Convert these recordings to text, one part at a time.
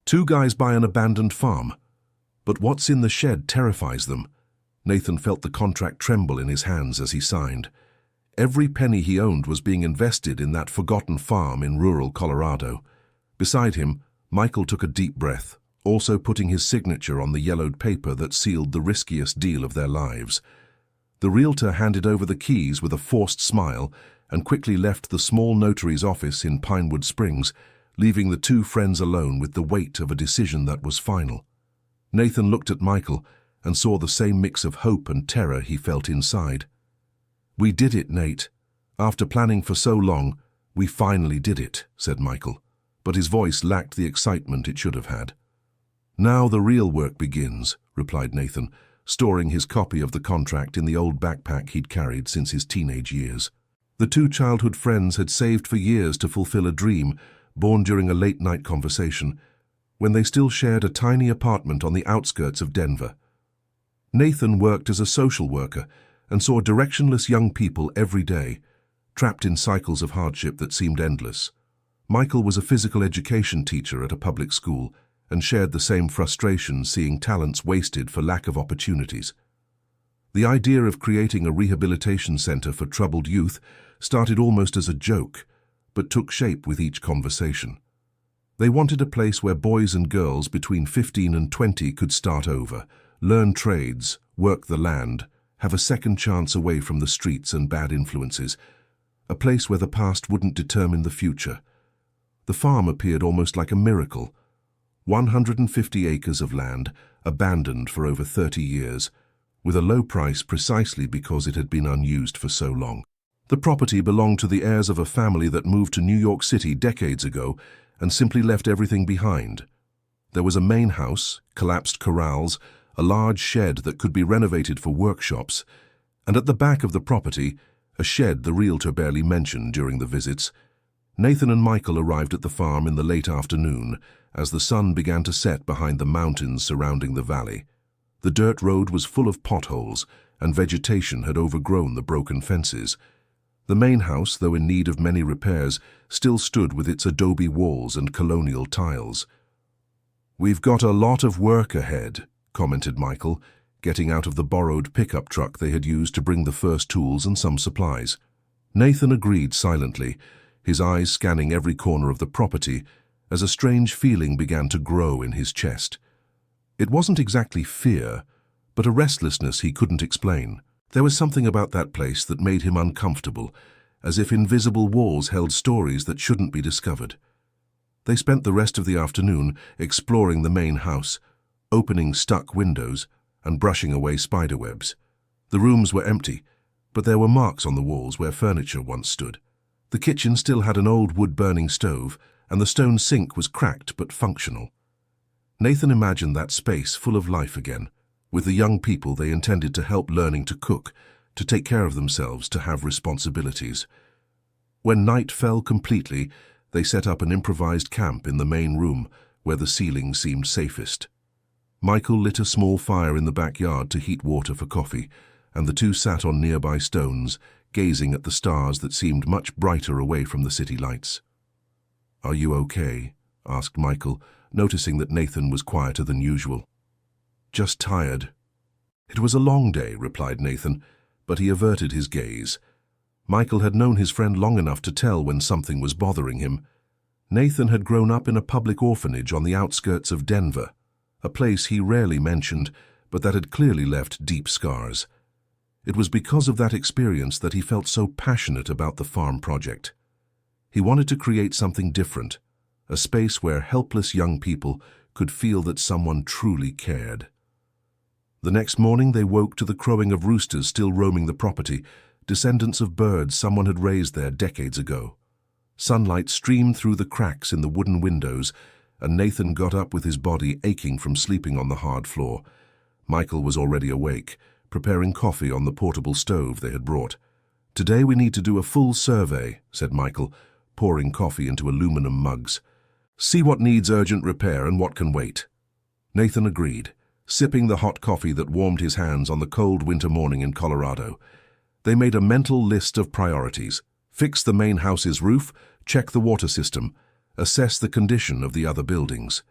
Two guys buy an abandoned farm. But what's in the shed terrifies them. Nathan felt the contract tremble in his hands as he signed. Every penny he owned was being invested in that forgotten farm in rural Colorado. Beside him, Michael took a deep breath, also putting his signature on the yellowed paper that sealed the riskiest deal of their lives. The realtor handed over the keys with a forced smile and quickly left the small notary's office in Pinewood Springs, leaving the two friends alone with the weight of a decision that was final. Nathan looked at Michael and saw the same mix of hope and terror he felt inside. "We did it, Nate. After planning for so long, we finally did it," said Michael, but his voice lacked the excitement it should have had. "Now the real work begins," replied Nathan, storing his copy of the contract in the old backpack he'd carried since his teenage years. The two childhood friends had saved for years to fulfill a dream born during a late-night conversation, when they still shared a tiny apartment on the outskirts of Denver. Nathan worked as a social worker and saw directionless young people every day, trapped in cycles of hardship that seemed endless. Michael was a physical education teacher at a public school and shared the same frustration seeing talents wasted for lack of opportunities. The idea of creating a rehabilitation center for troubled youth started almost as a joke, but took shape with each conversation. They wanted a place where boys and girls between 15 and 20 could start over, learn trades, work the land, have a second chance away from the streets and bad influences, a place where the past wouldn't determine the future. The farm appeared almost like a miracle. 150 acres of land, abandoned for over 30 years, with a low price precisely because it had been unused for so long. The property belonged to the heirs of a family that moved to New York City decades ago and simply left everything behind. There was a main house, collapsed corrals, a large shed that could be renovated for workshops, and at the back of the property, a shed the realtor barely mentioned during the visits. Nathan and Michael arrived at the farm in the late afternoon as the sun began to set behind the mountains surrounding the valley. The dirt road was full of potholes, and vegetation had overgrown the broken fences. The main house, though in need of many repairs, still stood with its adobe walls and colonial tiles. "We've got a lot of work ahead," commented Michael, getting out of the borrowed pickup truck they had used to bring the first tools and some supplies. Nathan agreed silently, his eyes scanning every corner of the property as a strange feeling began to grow in his chest. It wasn't exactly fear, but a restlessness he couldn't explain. There was something about that place that made him uncomfortable, as if invisible walls held stories that shouldn't be discovered. They spent the rest of the afternoon exploring the main house, opening stuck windows and brushing away spiderwebs. The rooms were empty, but there were marks on the walls where furniture once stood. The kitchen still had an old wood-burning stove, and the stone sink was cracked but functional. Nathan imagined that space full of life again, with the young people they intended to help learning to cook, to take care of themselves, to have responsibilities. When night fell completely, they set up an improvised camp in the main room, where the ceiling seemed safest. Michael lit a small fire in the backyard to heat water for coffee, and the two sat on nearby stones, gazing at the stars that seemed much brighter away from the city lights. "Are you okay?" asked Michael, noticing that Nathan was quieter than usual. "Just tired." "It was a long day," replied Nathan, but he averted his gaze. Michael had known his friend long enough to tell when something was bothering him. Nathan had grown up in a public orphanage on the outskirts of Denver, a place he rarely mentioned, but that had clearly left deep scars. It was because of that experience that he felt so passionate about the farm project. He wanted to create something different, a space where helpless young people could feel that someone truly cared. The next morning they woke to the crowing of roosters still roaming the property, descendants of birds someone had raised there decades ago. Sunlight streamed through the cracks in the wooden windows, and Nathan got up with his body aching from sleeping on the hard floor. Michael was already awake, preparing coffee on the portable stove they had brought. "Today we need to do a full survey," said Michael, pouring coffee into aluminum mugs. "See what needs urgent repair and what can wait." Nathan agreed, sipping the hot coffee that warmed his hands on the cold winter morning in Colorado. They made a mental list of priorities: fix the main house's roof, check the water system, assess the condition of the other buildings.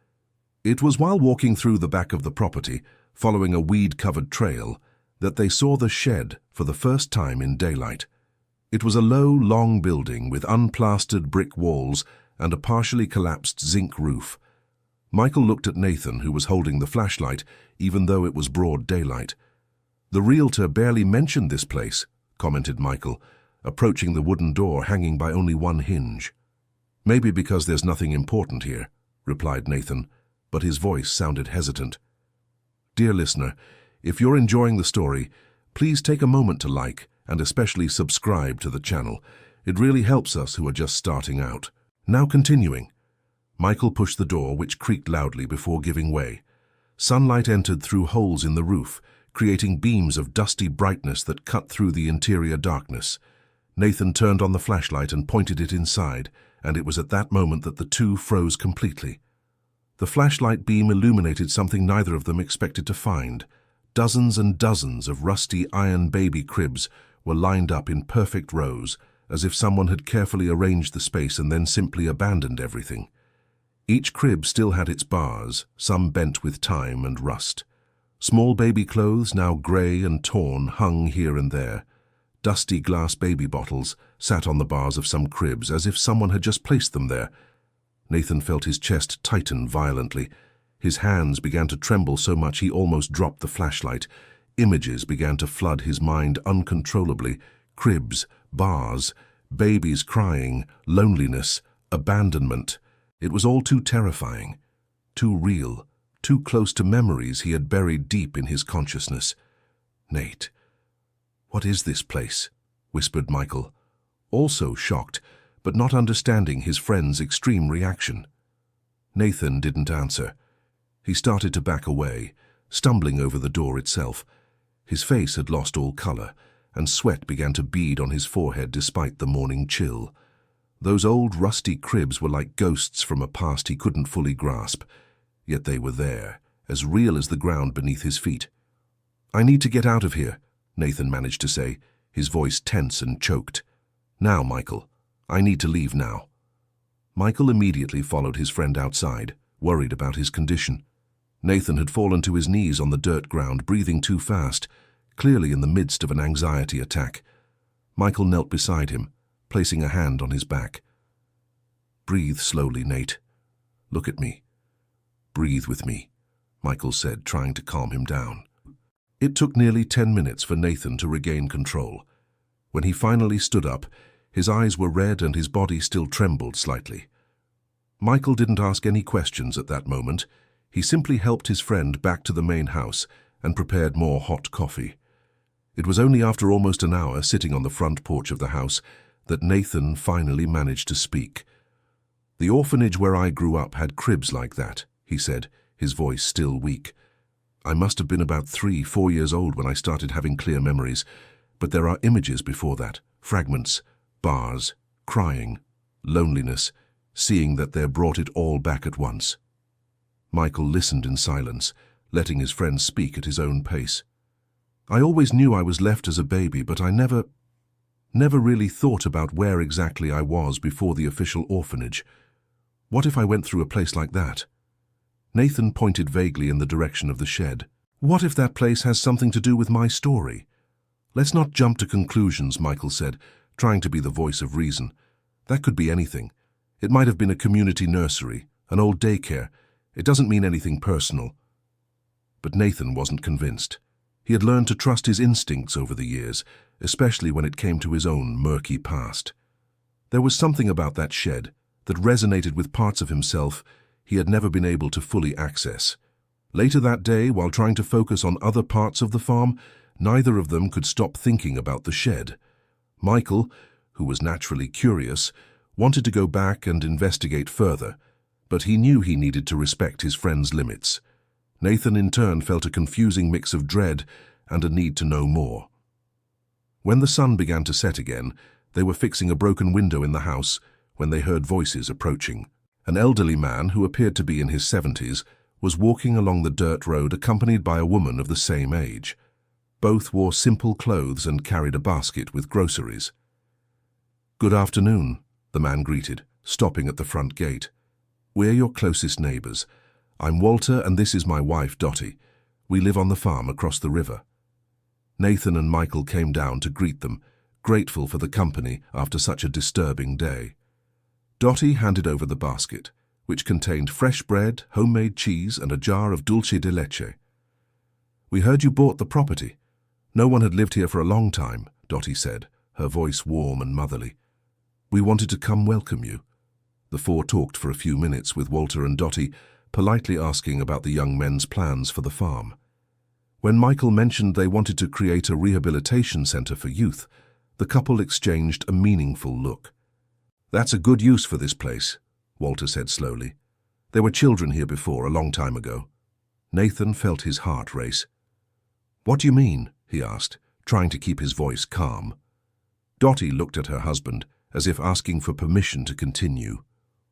It was while walking through the back of the property, following a weed-covered trail, that they saw the shed for the first time in daylight. It was a low, long building with unplastered brick walls and a partially collapsed zinc roof. Michael looked at Nathan, who was holding the flashlight, even though it was broad daylight. "The realtor barely mentioned this place," commented Michael, approaching the wooden door hanging by only one hinge. "Maybe because there's nothing important here," replied Nathan, but his voice sounded hesitant. Dear listener, if you're enjoying the story, please take a moment to like and especially subscribe to the channel. It really helps us who are just starting out. Now continuing. Michael pushed the door, which creaked loudly before giving way. Sunlight entered through holes in the roof, creating beams of dusty brightness that cut through the interior darkness. Nathan turned on the flashlight and pointed it inside, and it was at that moment that the two froze completely. The flashlight beam illuminated something neither of them expected to find. Dozens and dozens of rusty iron baby cribs were lined up in perfect rows, as if someone had carefully arranged the space and then simply abandoned everything. Each crib still had its bars, some bent with time and rust. Small baby clothes, now grey and torn, hung here and there. Dusty glass baby bottles sat on the bars of some cribs as if someone had just placed them there. Nathan felt his chest tighten violently. His hands began to tremble so much he almost dropped the flashlight. Images began to flood his mind uncontrollably. Cribs, bars, babies crying, loneliness, abandonment. It was all too terrifying, too real, too close to memories he had buried deep in his consciousness. "Nate, what is this place?" whispered Michael, also shocked, but not understanding his friend's extreme reaction. Nathan didn't answer. He started to back away, stumbling over the door itself. His face had lost all color, and sweat began to bead on his forehead despite the morning chill. Those old rusty cribs were like ghosts from a past he couldn't fully grasp, yet they were there, as real as the ground beneath his feet. "I need to get out of here," Nathan managed to say, his voice tense and choked. "Now, Michael. I need to leave now." Michael immediately followed his friend outside, worried about his condition. Nathan had fallen to his knees on the dirt ground, breathing too fast, clearly in the midst of an anxiety attack. Michael knelt beside him, placing a hand on his back. "Breathe slowly, Nate. Look at me. Breathe with me," Michael said, trying to calm him down. It took nearly 10 minutes for Nathan to regain control. When he finally stood up, his eyes were red and his body still trembled slightly. Michael didn't ask any questions at that moment. He simply helped his friend back to the main house and prepared more hot coffee. It was only after almost an hour sitting on the front porch of the house that Nathan finally managed to speak. "The orphanage where I grew up had cribs like that," he said, his voice still weak. "I must have been about 3, 4 years old when I started having clear memories, but there are images before that, fragments, bars, crying, loneliness, seeing that they're brought it all back at once." Michael listened in silence, letting his friend speak at his own pace. "I always knew I was left as a baby, but I never really thought about where exactly I was before the official orphanage. What if I went through a place like that?" Nathan pointed vaguely in the direction of the shed. "What if that place has something to do with my story?" "Let's not jump to conclusions," Michael said, trying to be the voice of reason. "That could be anything. It might have been a community nursery, an old daycare. It doesn't mean anything personal." But Nathan wasn't convinced. He had learned to trust his instincts over the years, especially when it came to his own murky past. There was something about that shed that resonated with parts of himself he had never been able to fully access. Later that day, while trying to focus on other parts of the farm, neither of them could stop thinking about the shed. Michael, who was naturally curious, wanted to go back and investigate further, but he knew he needed to respect his friend's limits. Nathan, in turn, felt a confusing mix of dread and a need to know more. When the sun began to set again, they were fixing a broken window in the house when they heard voices approaching. An elderly man, who appeared to be in his 70s, was walking along the dirt road accompanied by a woman of the same age. Both wore simple clothes and carried a basket with groceries. "Good afternoon," the man greeted, stopping at the front gate. "We're your closest neighbors. I'm Walter and this is my wife, Dottie. We live on the farm across the river. Nathan and Michael came down to greet them, grateful for the company after such a disturbing day. Dottie handed over the basket, which contained fresh bread, homemade cheese, and a jar of dulce de leche. We heard you bought the property. No one had lived here for a long time, Dottie said, her voice warm and motherly. We wanted to come welcome you. The four talked for a few minutes with Walter and Dottie, politely asking about the young men's plans for the farm. When Michael mentioned they wanted to create a rehabilitation centre for youth, the couple exchanged a meaningful look. That's a good use for this place, Walter said slowly. There were children here before, a long time ago. Nathan felt his heart race. What do you mean? He asked, trying to keep his voice calm. Dottie looked at her husband, as if asking for permission to continue.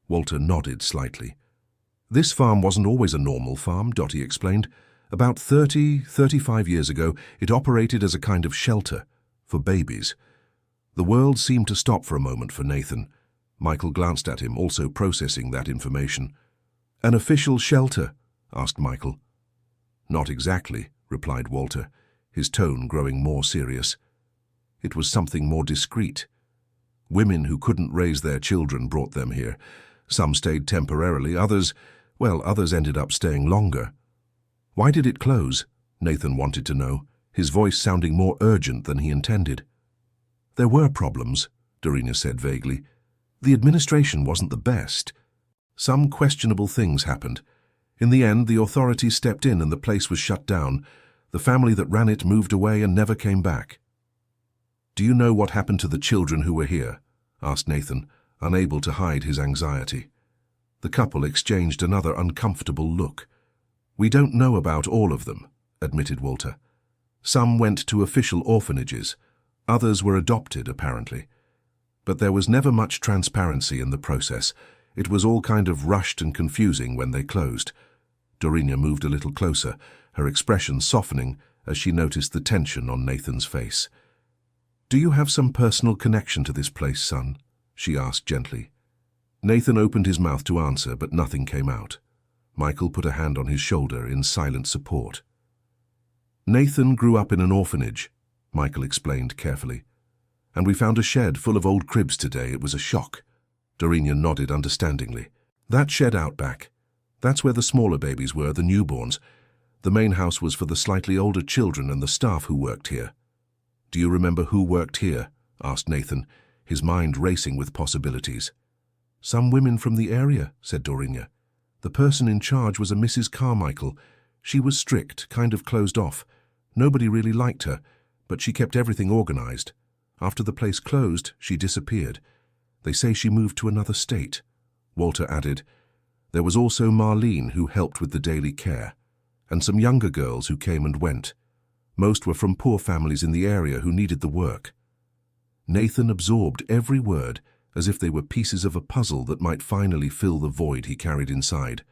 Walter nodded slightly. This farm wasn't always a normal farm, Dottie explained. About 35 years ago, it operated as a kind of shelter for babies. The world seemed to stop for a moment for Nathan. Michael glanced at him, also processing that information. An official shelter? Asked Michael. Not exactly, replied Walter, his tone growing more serious. It was something more discreet. Women who couldn't raise their children brought them here. Some stayed temporarily, others ended up staying longer. Why did it close? Nathan wanted to know, his voice sounding more urgent than he intended. There were problems, Dorina said vaguely. The administration wasn't the best. Some questionable things happened. In the end, the authorities stepped in and the place was shut down. The family that ran it moved away and never came back. Do you know what happened to the children who were here? Asked Nathan, unable to hide his anxiety. The couple exchanged another uncomfortable look. We don't know about all of them, admitted Walter. Some went to official orphanages. Others were adopted, apparently. But there was never much transparency in the process. It was all kind of rushed and confusing when they closed. Dorina moved a little closer, her expression softening as she noticed the tension on Nathan's face. Do you have some personal connection to this place, son? She asked gently. Nathan opened his mouth to answer, but nothing came out. Michael put a hand on his shoulder in silent support. Nathan grew up in an orphanage, Michael explained carefully. And we found a shed full of old cribs today. It was a shock. Dorina nodded understandingly. That shed out back. That's where the smaller babies were, the newborns. The main house was for the slightly older children and the staff who worked here. Do you remember who worked here? Asked Nathan, his mind racing with possibilities. Some women from the area, said Dorina. The person in charge was a Mrs. Carmichael. She was strict, kind of closed off. Nobody really liked her, but she kept everything organized. After the place closed, she disappeared. They say she moved to another state. Walter added, there was also Marlene who helped with the daily care, and some younger girls who came and went. Most were from poor families in the area who needed the work. Nathan absorbed every word as if they were pieces of a puzzle that might finally fill the void he carried inside.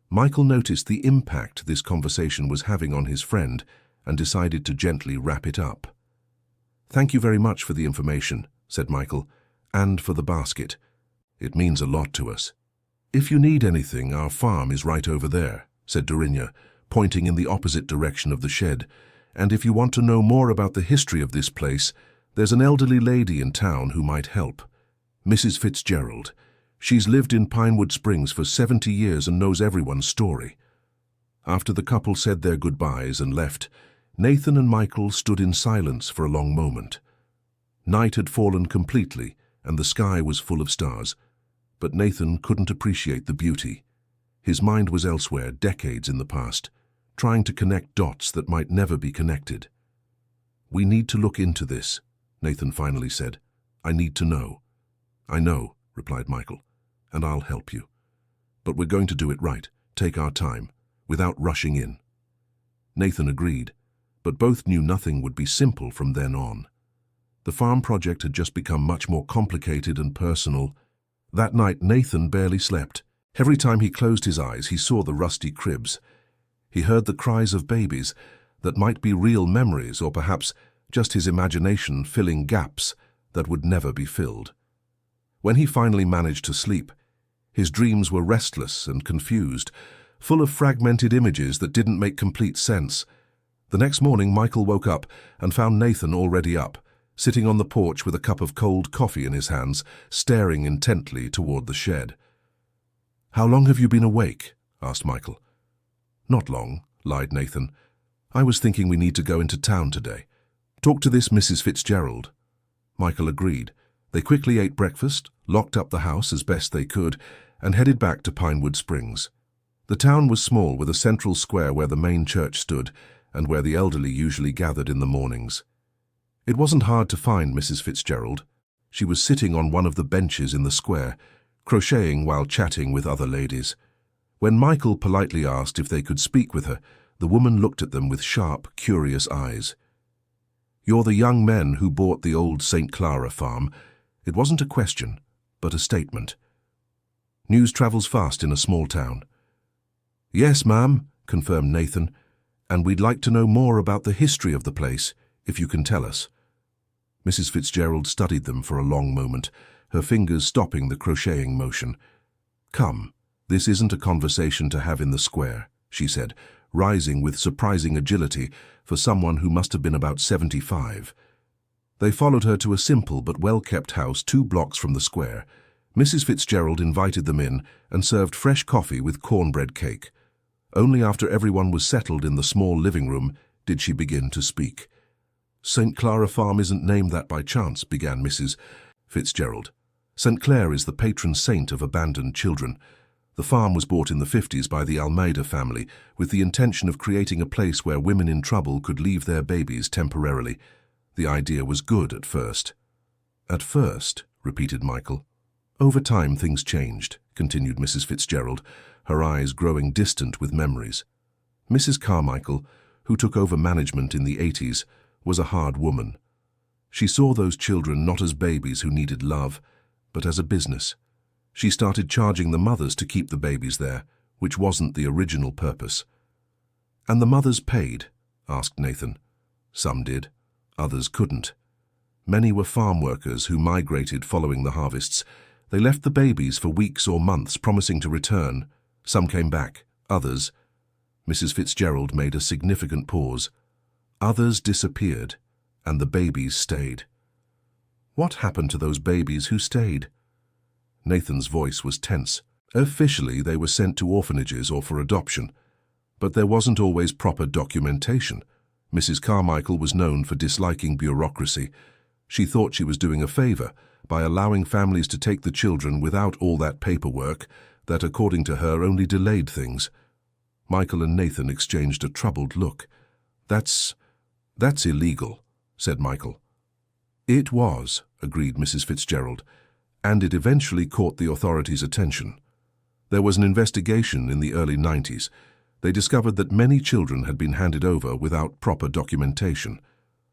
Michael noticed the impact this conversation was having on his friend and decided to gently wrap it up. Thank you very much for the information, said Michael, and for the basket. It means a lot to us. If you need anything, our farm is right over there, said Dorina, pointing in the opposite direction of the shed. And if you want to know more about the history of this place, there's an elderly lady in town who might help. Mrs. Fitzgerald. She's lived in Pinewood Springs for 70 years and knows everyone's story. After the couple said their goodbyes and left, Nathan and Michael stood in silence for a long moment. Night had fallen completely and the sky was full of stars, but Nathan couldn't appreciate the beauty. His mind was elsewhere, decades in the past, trying to connect dots that might never be connected. We need to look into this, Nathan finally said. I need to know. I know, replied Michael, and I'll help you. But we're going to do it right, take our time, without rushing in. Nathan agreed, but both knew nothing would be simple from then on. The farm project had just become much more complicated and personal. That night, Nathan barely slept. Every time he closed his eyes, he saw the rusty cribs. He heard the cries of babies that might be real memories or perhaps just his imagination filling gaps that would never be filled. When he finally managed to sleep, his dreams were restless and confused, full of fragmented images that didn't make complete sense. The next morning, Michael woke up and found Nathan already up, sitting on the porch with a cup of cold coffee in his hands, staring intently toward the shed. "How long have you been awake?" asked Michael. "Not long," lied Nathan. "I was thinking we need to go into town today. Talk to this Mrs. Fitzgerald." Michael agreed. They quickly ate breakfast, locked up the house as best they could, and headed back to Pinewood Springs. The town was small, with a central square where the main church stood and where the elderly usually gathered in the mornings. It wasn't hard to find Mrs. Fitzgerald. She was sitting on one of the benches in the square, crocheting while chatting with other ladies. When Michael politely asked if they could speak with her, the woman looked at them with sharp, curious eyes. "You're the young men who bought the old St. Clara farm." It wasn't a question, but a statement. News travels fast in a small town. "Yes, ma'am," confirmed Nathan, "and we'd like to know more about the history of the place, if you can tell us." Mrs. Fitzgerald studied them for a long moment, her fingers stopping the crocheting motion. "Come, this isn't a conversation to have in the square," she said, rising with surprising agility for someone who must have been about 75. They followed her to a simple but well-kept house 2 blocks from the square. Mrs. Fitzgerald invited them in and served fresh coffee with cornbread cake. Only after everyone was settled in the small living room did she begin to speak. "St. Clara Farm isn't named that by chance," began Mrs. Fitzgerald. "St. Clair is the patron saint of abandoned children. The farm was bought in the 50s by the Almeida family with the intention of creating a place where women in trouble could leave their babies temporarily. The idea was good at first." "At first," repeated Michael. "Over time things changed," continued Mrs. Fitzgerald, her eyes growing distant with memories. Mrs. Carmichael, who took over management in the 80s, was a hard woman. She saw those children not as babies who needed love, but as a business. She started charging the mothers to keep the babies there, which wasn't the original purpose. "And the mothers paid?" asked Nathan. "Some did, others couldn't. Many were farm workers who migrated following the harvests. They left the babies for weeks or months, promising to return. Some came back, others—" Mrs. Fitzgerald made a significant pause. "Others disappeared, and the babies stayed." "What happened to those babies who stayed?" Nathan's voice was tense. "Officially, they were sent to orphanages or for adoption, but there wasn't always proper documentation. Mrs. Carmichael was known for disliking bureaucracy. She thought she was doing a favor by allowing families to take the children without all that paperwork that, according to her, only delayed things." Michael and Nathan exchanged a troubled look. That's illegal," said Michael. "It was," agreed Mrs. Fitzgerald, "and it eventually caught the authorities' attention. There was an investigation in the early 90s. They discovered that many children had been handed over without proper documentation.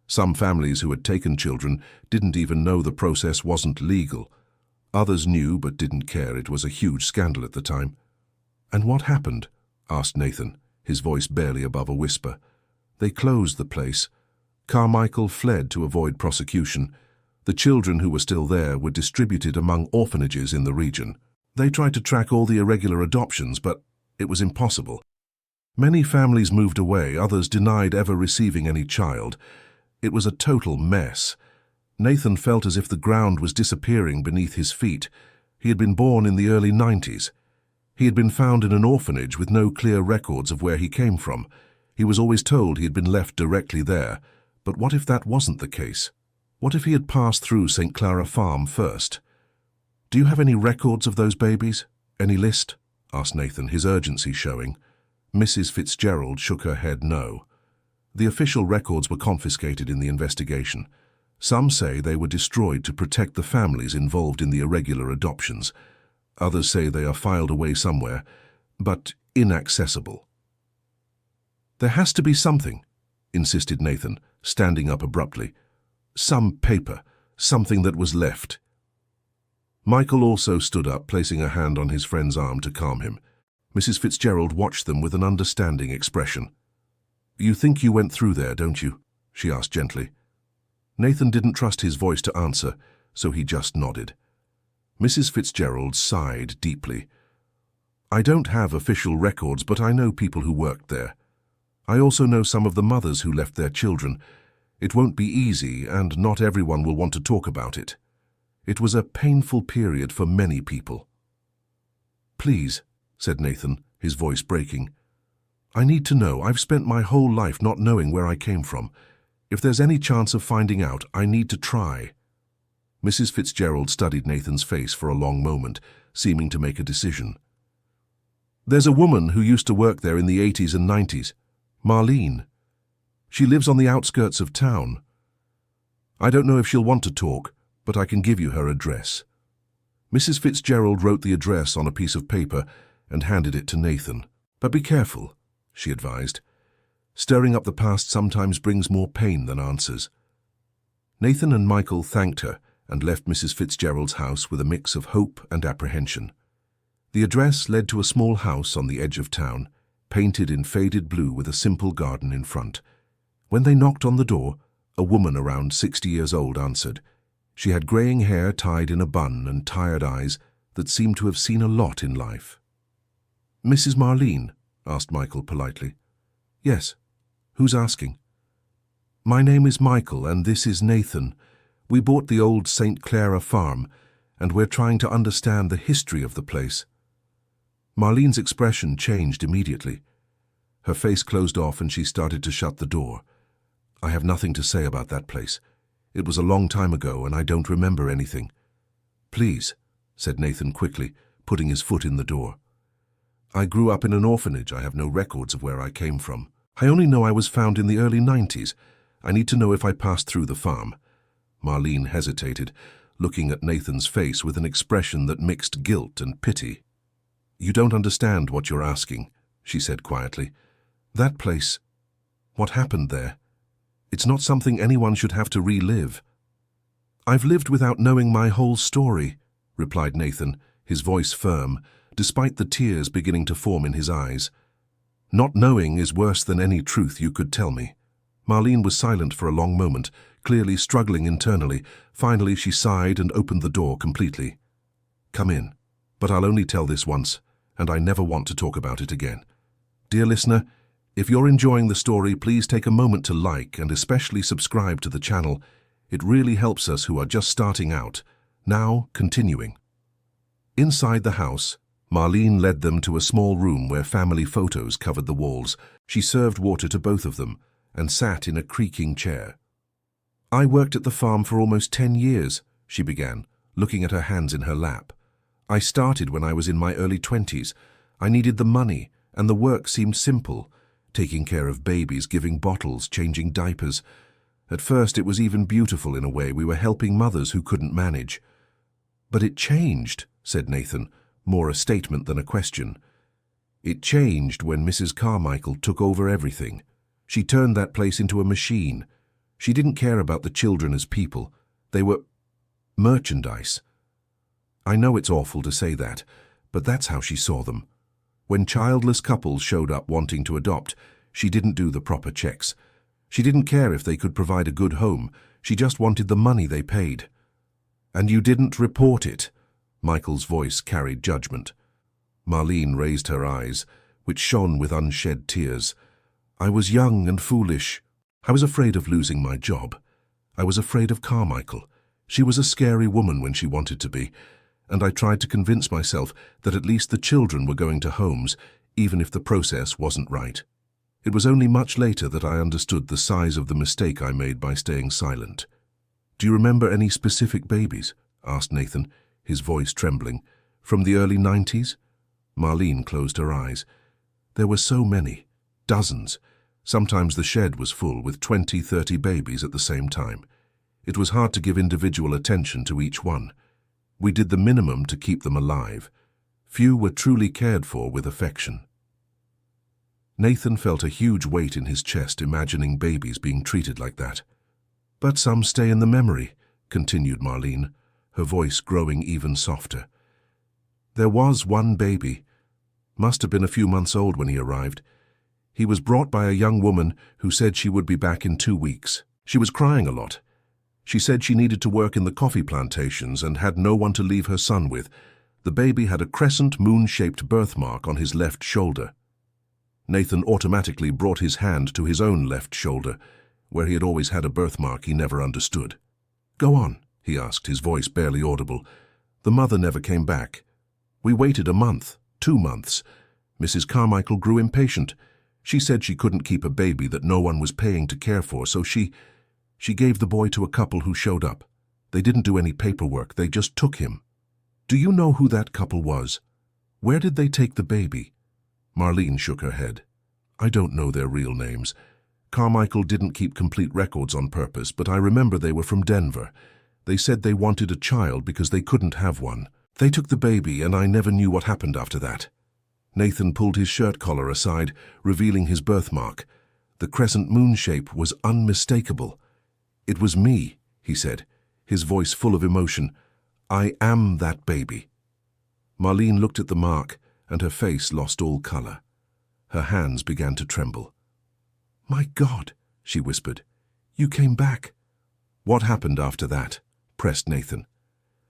Some families who had taken children didn't even know the process wasn't legal. Others knew but didn't care. It was a huge scandal at the time." "And what happened?" asked Nathan, his voice barely above a whisper. "They closed the place. Carmichael fled to avoid prosecution. The children who were still there were distributed among orphanages in the region. They tried to track all the irregular adoptions, but it was impossible. Many families moved away, others denied ever receiving any child. It was a total mess. Nathan felt as if the ground was disappearing beneath his feet. He had been born in the early 90s. He had been found in an orphanage with no clear records of where he came from. He was always told he had been left directly there. But what if that wasn't the case? What if he had passed through St. Clara Farm first? "Do you have any records of those babies? Any list?" asked Nathan, his urgency showing. Mrs. Fitzgerald shook her head no. "The official records were confiscated in the investigation. Some say they were destroyed to protect the families involved in the irregular adoptions. Others say they are filed away somewhere, but inaccessible." "There has to be something," insisted Nathan, standing up abruptly. "Some paper, something that was left." Michael also stood up, placing a hand on his friend's arm to calm him. Mrs. Fitzgerald watched them with an understanding expression. "You think you went through there, don't you?" she asked gently. Nathan didn't trust his voice to answer, so he just nodded. Mrs. Fitzgerald sighed deeply. I don't have official records, but I know people who worked there. I also know some of the mothers who left their children. It won't be easy, and not everyone will want to talk about it. It was a painful period for many people. Please, said Nathan, his voice breaking. I need to know. I've spent my whole life not knowing where I came from. If there's any chance of finding out, I need to try. Mrs. Fitzgerald studied Nathan's face for a long moment, seeming to make a decision. There's a woman who used to work there in the 80s and 90s, Marlene. She lives on the outskirts of town. I don't know if she'll want to talk, but I can give you her address. Mrs. Fitzgerald wrote the address on a piece of paper and handed it to Nathan. But be careful, she advised. Stirring up the past sometimes brings more pain than answers. Nathan and Michael thanked her and left Mrs. Fitzgerald's house with a mix of hope and apprehension. The address led to a small house on the edge of town, painted in faded blue with a simple garden in front. When they knocked on the door, a woman around 60 years old answered. She had greying hair tied in a bun and tired eyes that seemed to have seen a lot in life. Mrs. Marlene? Asked Michael politely. Yes. Who's asking? My name is Michael and this is Nathan. We bought the old St. Clara farm and we're trying to understand the history of the place. Marlene's expression changed immediately. Her face closed off and she started to shut the door. I have nothing to say about that place. It was a long time ago and I don't remember anything. Please, said Nathan quickly, putting his foot in the door. I grew up in an orphanage. I have no records of where I came from. I only know I was found in the early 90s. I need to know if I passed through the farm. Marlene hesitated, looking at Nathan's face with an expression that mixed guilt and pity. You don't understand what you're asking, she said quietly. That place, what happened there? It's not something anyone should have to relive. I've lived without knowing my whole story, replied Nathan, his voice firm, despite the tears beginning to form in his eyes. Not knowing is worse than any truth you could tell me. Marlene was silent for a long moment, clearly struggling internally. Finally, she sighed and opened the door completely. Come in, but I'll only tell this once, and I never want to talk about it again. Dear listener, if you're enjoying the story, please take a moment to like and especially subscribe to the channel. It really helps us who are just starting out. Now, continuing. Inside the house, Marlene led them to a small room where family photos covered the walls. She served water to both of them and sat in a creaking chair. I worked at the farm for almost 10 years, she began, looking at her hands in her lap. I started when I was in my early 20s. I needed the money, and the work seemed simple, taking care of babies, giving bottles, changing diapers. At first it was even beautiful in a way. We were helping mothers who couldn't manage. But it changed, said Nathan, more a statement than a question. It changed when Mrs. Carmichael took over everything. She turned that place into a machine. She didn't care about the children as people. They were merchandise. I know it's awful to say that, but that's how she saw them. When childless couples showed up wanting to adopt, she didn't do the proper checks. She didn't care if they could provide a good home. She just wanted the money they paid. And you didn't report it. Michael's voice carried judgment. Marlene raised her eyes, which shone with unshed tears. I was young and foolish. I was afraid of losing my job. I was afraid of Carmichael. She was a scary woman when she wanted to be, and I tried to convince myself that at least the children were going to homes, even if the process wasn't right. It was only much later that I understood the size of the mistake I made by staying silent. Do you remember any specific babies? Asked Nathan, his voice trembling. From the early 90s? Marlene closed her eyes. There were so many, dozens. Sometimes the shed was full with 20, 30 babies at the same time. It was hard to give individual attention to each one. We did the minimum to keep them alive. Few were truly cared for with affection. Nathan felt a huge weight in his chest imagining babies being treated like that. But some stay in the memory, continued Marlene, her voice growing even softer. There was one baby. Must have been a few months old when he arrived. He was brought by a young woman who said she would be back in 2 weeks. She was crying a lot. She said she needed to work in the coffee plantations and had no one to leave her son with. The baby had a crescent moon-shaped birthmark on his left shoulder. Nathan automatically brought his hand to his own left shoulder, where he had always had a birthmark he never understood. "Go on," he asked, his voice barely audible. "The mother never came back. We waited a month, 2 months. Mrs. Carmichael grew impatient. She said she couldn't keep a baby that no one was paying to care for, so she gave the boy to a couple who showed up. They didn't do any paperwork, they just took him." "Do you know who that couple was? Where did they take the baby?" Marlene shook her head. "I don't know their real names. Carmichael didn't keep complete records on purpose, but I remember they were from Denver. They said they wanted a child because they couldn't have one. They took the baby, and I never knew what happened after that." Nathan pulled his shirt collar aside, revealing his birthmark. The crescent moon shape was unmistakable. "It was me," he said, his voice full of emotion. "I am that baby." Marlene looked at the mark, and her face lost all color. Her hands began to tremble. "My God," she whispered, "you came back." "What happened after that?" pressed Nathan.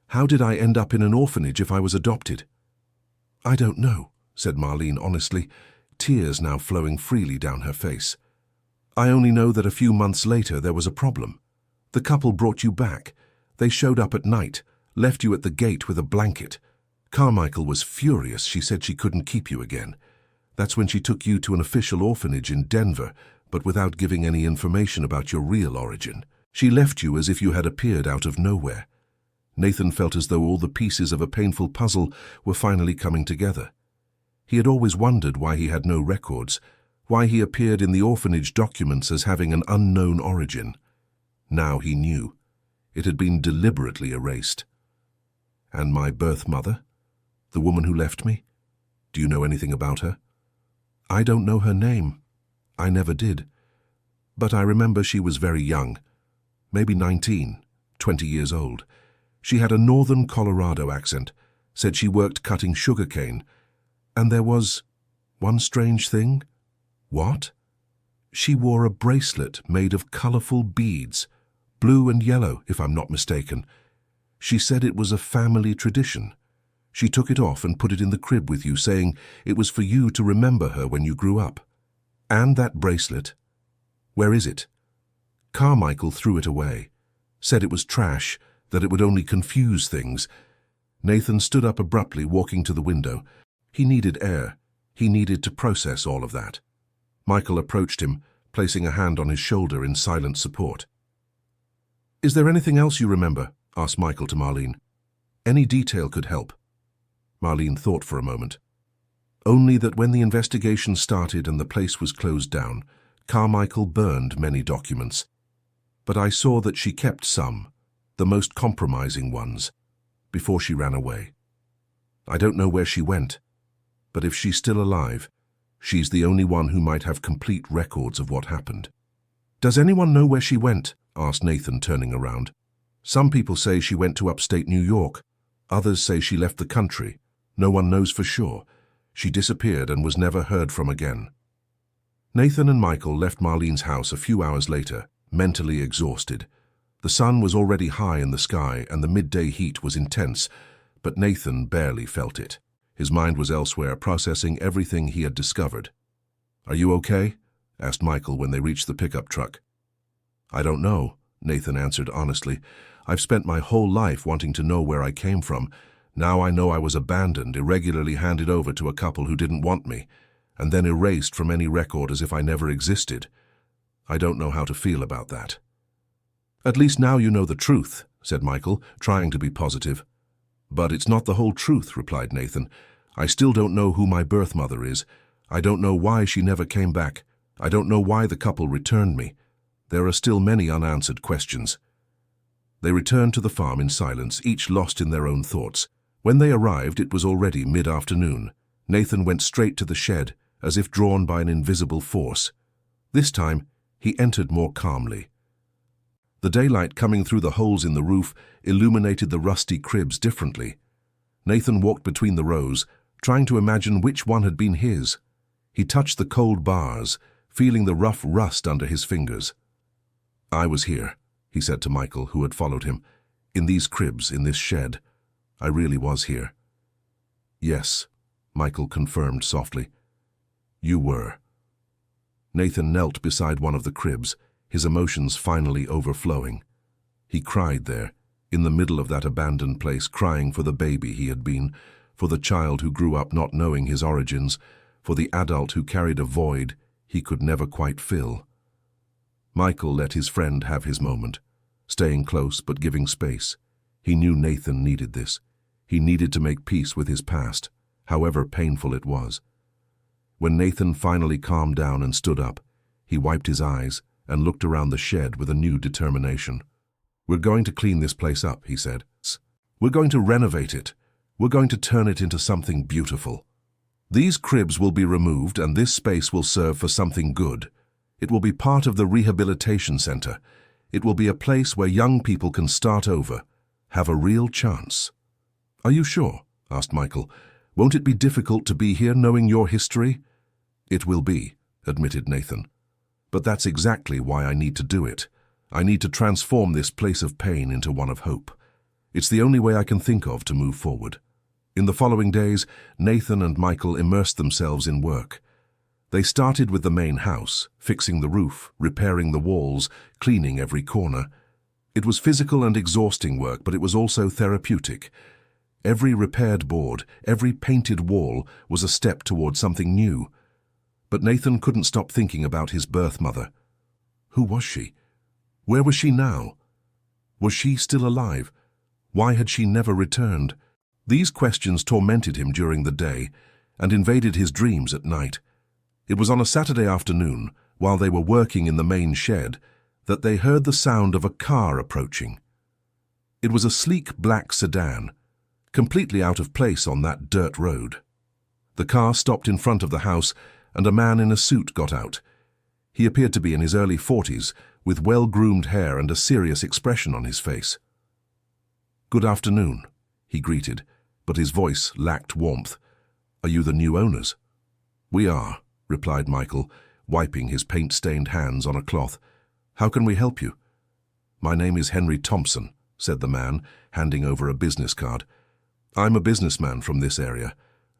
"How did I end up in an orphanage if I was adopted?" "I don't know," said Marlene honestly, tears now flowing freely down her face. "I only know that a few months later there was a problem. The couple brought you back. They showed up at night, left you at the gate with a blanket. Carmichael was furious. She said she couldn't keep you again. That's when she took you to an official orphanage in Denver, but without giving any information about your real origin. She left you as if you had appeared out of nowhere." Nathan felt as though all the pieces of a painful puzzle were finally coming together. He had always wondered why he had no records, why he appeared in the orphanage documents as having an unknown origin. Now he knew. It had been deliberately erased. "And my birth mother? The woman who left me? Do you know anything about her?" "I don't know her name. I never did. But I remember she was very young, maybe 19, 20 years old. She had a northern Colorado accent, said she worked cutting sugarcane. And there was one strange thing." "What?" "She wore a bracelet made of colorful beads, blue and yellow, if I'm not mistaken. She said it was a family tradition. She took it off and put it in the crib with you, saying it was for you to remember her when you grew up." "And that bracelet? Where is it?" "Carmichael threw it away. Said it was trash, that it would only confuse things." Nathan stood up abruptly, walking to the window. He needed air. He needed to process all of that. Michael approached him, placing a hand on his shoulder in silent support. "Is there anything else you remember?" asked Michael to Marlene. "Any detail could help." Marlene thought for a moment. "Only that when the investigation started and the place was closed down, Carmichael burned many documents. But I saw that she kept some, the most compromising ones, before she ran away. I don't know where she went, but if she's still alive, she's the only one who might have complete records of what happened." "Does anyone know where she went?" asked Nathan, turning around. "Some people say she went to upstate New York. Others say she left the country. No one knows for sure. She disappeared and was never heard from again." Nathan and Michael left Marlene's house a few hours later, mentally exhausted. The sun was already high in the sky and the midday heat was intense, but Nathan barely felt it. His mind was elsewhere, processing everything he had discovered. "Are you okay?" asked Michael when they reached the pickup truck. "I don't know," Nathan answered honestly. "I've spent my whole life wanting to know where I came from. Now I know I was abandoned, irregularly handed over to a couple who didn't want me, and then erased from any record as if I never existed. I don't know how to feel about that." "At least now you know the truth," said Michael, trying to be positive. "But it's not the whole truth," replied Nathan. "I still don't know who my birth mother is. I don't know why she never came back. I don't know why the couple returned me. There are still many unanswered questions." They returned to the farm in silence, each lost in their own thoughts. When they arrived, it was already mid-afternoon. Nathan went straight to the shed, as if drawn by an invisible force. This time, he entered more calmly. The daylight coming through the holes in the roof illuminated the rusty cribs differently. Nathan walked between the rows, trying to imagine which one had been his. He touched the cold bars, feeling the rough rust under his fingers. "I was here," he said to Michael, who had followed him. "In these cribs, in this shed. I really was here. Yes, Michael confirmed softly. You were. Nathan knelt beside one of the cribs, his emotions finally overflowing. He cried there, in the middle of that abandoned place, crying for the baby he had been, for the child who grew up not knowing his origins, for the adult who carried a void he could never quite fill. Michael let his friend have his moment, staying close but giving space. He knew Nathan needed this. He needed to make peace with his past, however painful it was. When Nathan finally calmed down and stood up, he wiped his eyes and looked around the shed with a new determination. We're going to clean this place up, he said. We're going to renovate it. We're going to turn it into something beautiful. These cribs will be removed and this space will serve for something good. It will be part of the rehabilitation center. It will be a place where young people can start over, have a real chance. Are you sure? Asked Michael. Won't it be difficult to be here knowing your history? It will be, admitted Nathan. But that's exactly why I need to do it. I need to transform this place of pain into one of hope. It's the only way I can think of to move forward. In the following days, Nathan and Michael immersed themselves in work. They started with the main house, fixing the roof, repairing the walls, cleaning every corner. It was physical and exhausting work, but it was also therapeutic. Every repaired board, every painted wall was a step toward something new. But Nathan couldn't stop thinking about his birth mother. Who was she? Where was she now? Was she still alive? Why had she never returned? These questions tormented him during the day and invaded his dreams at night. It was on a Saturday afternoon, while they were working in the main shed, that they heard the sound of a car approaching. It was a sleek black sedan, completely out of place on that dirt road. The car stopped in front of the house and a man in a suit got out. He appeared to be in his early 40s, with well-groomed hair and a serious expression on his face. Good afternoon, he greeted, but his voice lacked warmth. Are you the new owners? We are, replied Michael, wiping his paint-stained hands on a cloth. How can we help you? My name is Henry Thompson, said the man, handing over a business card. I'm a businessman from this area.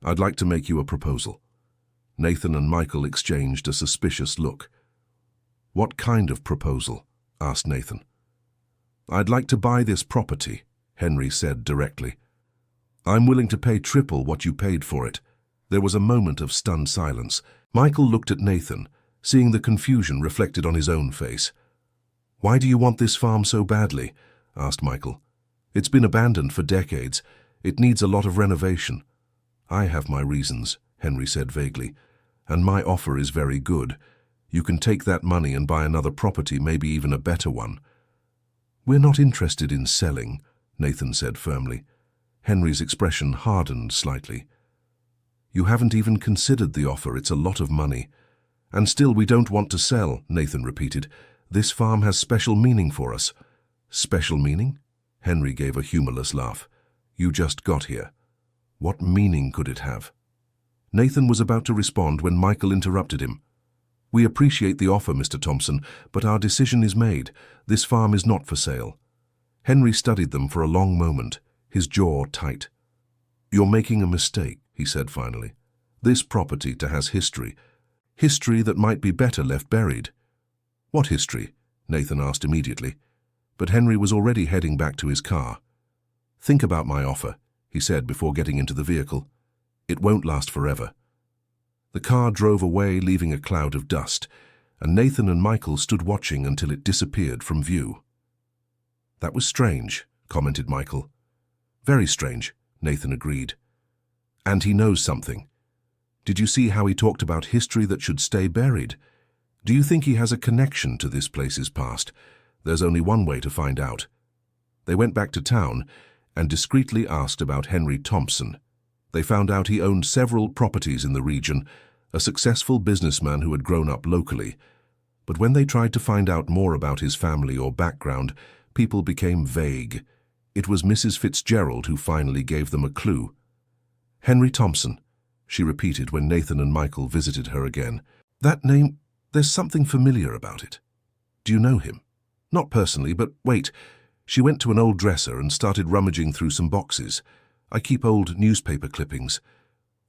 I'd like to make you a proposal. Nathan and Michael exchanged a suspicious look. What kind of proposal? Asked Nathan. I'd like to buy this property, Henry said directly. I'm willing to pay triple what you paid for it. There was a moment of stunned silence. Michael looked at Nathan, seeing the confusion reflected on his own face. Why do you want this farm so badly? Asked Michael. It's been abandoned for decades. It needs a lot of renovation. I have my reasons, Henry said vaguely, and my offer is very good. You can take that money and buy another property, maybe even a better one. We're not interested in selling, Nathan said firmly. Henry's expression hardened slightly. You haven't even considered the offer. It's a lot of money. And still we don't want to sell, Nathan repeated. This farm has special meaning for us. Special meaning? Henry gave a humorless laugh. You just got here. What meaning could it have? Nathan was about to respond when Michael interrupted him. We appreciate the offer, Mr. Thompson, but our decision is made. This farm is not for sale. Henry studied them for a long moment, his jaw tight. You're making a mistake, he said finally. This property has history. History that might be better left buried. What history? Nathan asked immediately. But Henry was already heading back to his car. Think about my offer, he said before getting into the vehicle. It won't last forever. The car drove away, leaving a cloud of dust, and Nathan and Michael stood watching until it disappeared from view. That was strange, commented Michael. Very strange, Nathan agreed. And he knows something. Did you see how he talked about history that should stay buried? Do you think he has a connection to this place's past? There's only one way to find out. They went back to town and discreetly asked about Henry Thompson. They found out he owned several properties in the region, a successful businessman who had grown up locally. But when they tried to find out more about his family or background, people became vague. It was Mrs. Fitzgerald who finally gave them a clue. Henry Thompson, she repeated when Nathan and Michael visited her again. That name, there's something familiar about it. Do you know him? Not personally, but wait. She went to an old dresser and started rummaging through some boxes. I keep old newspaper clippings.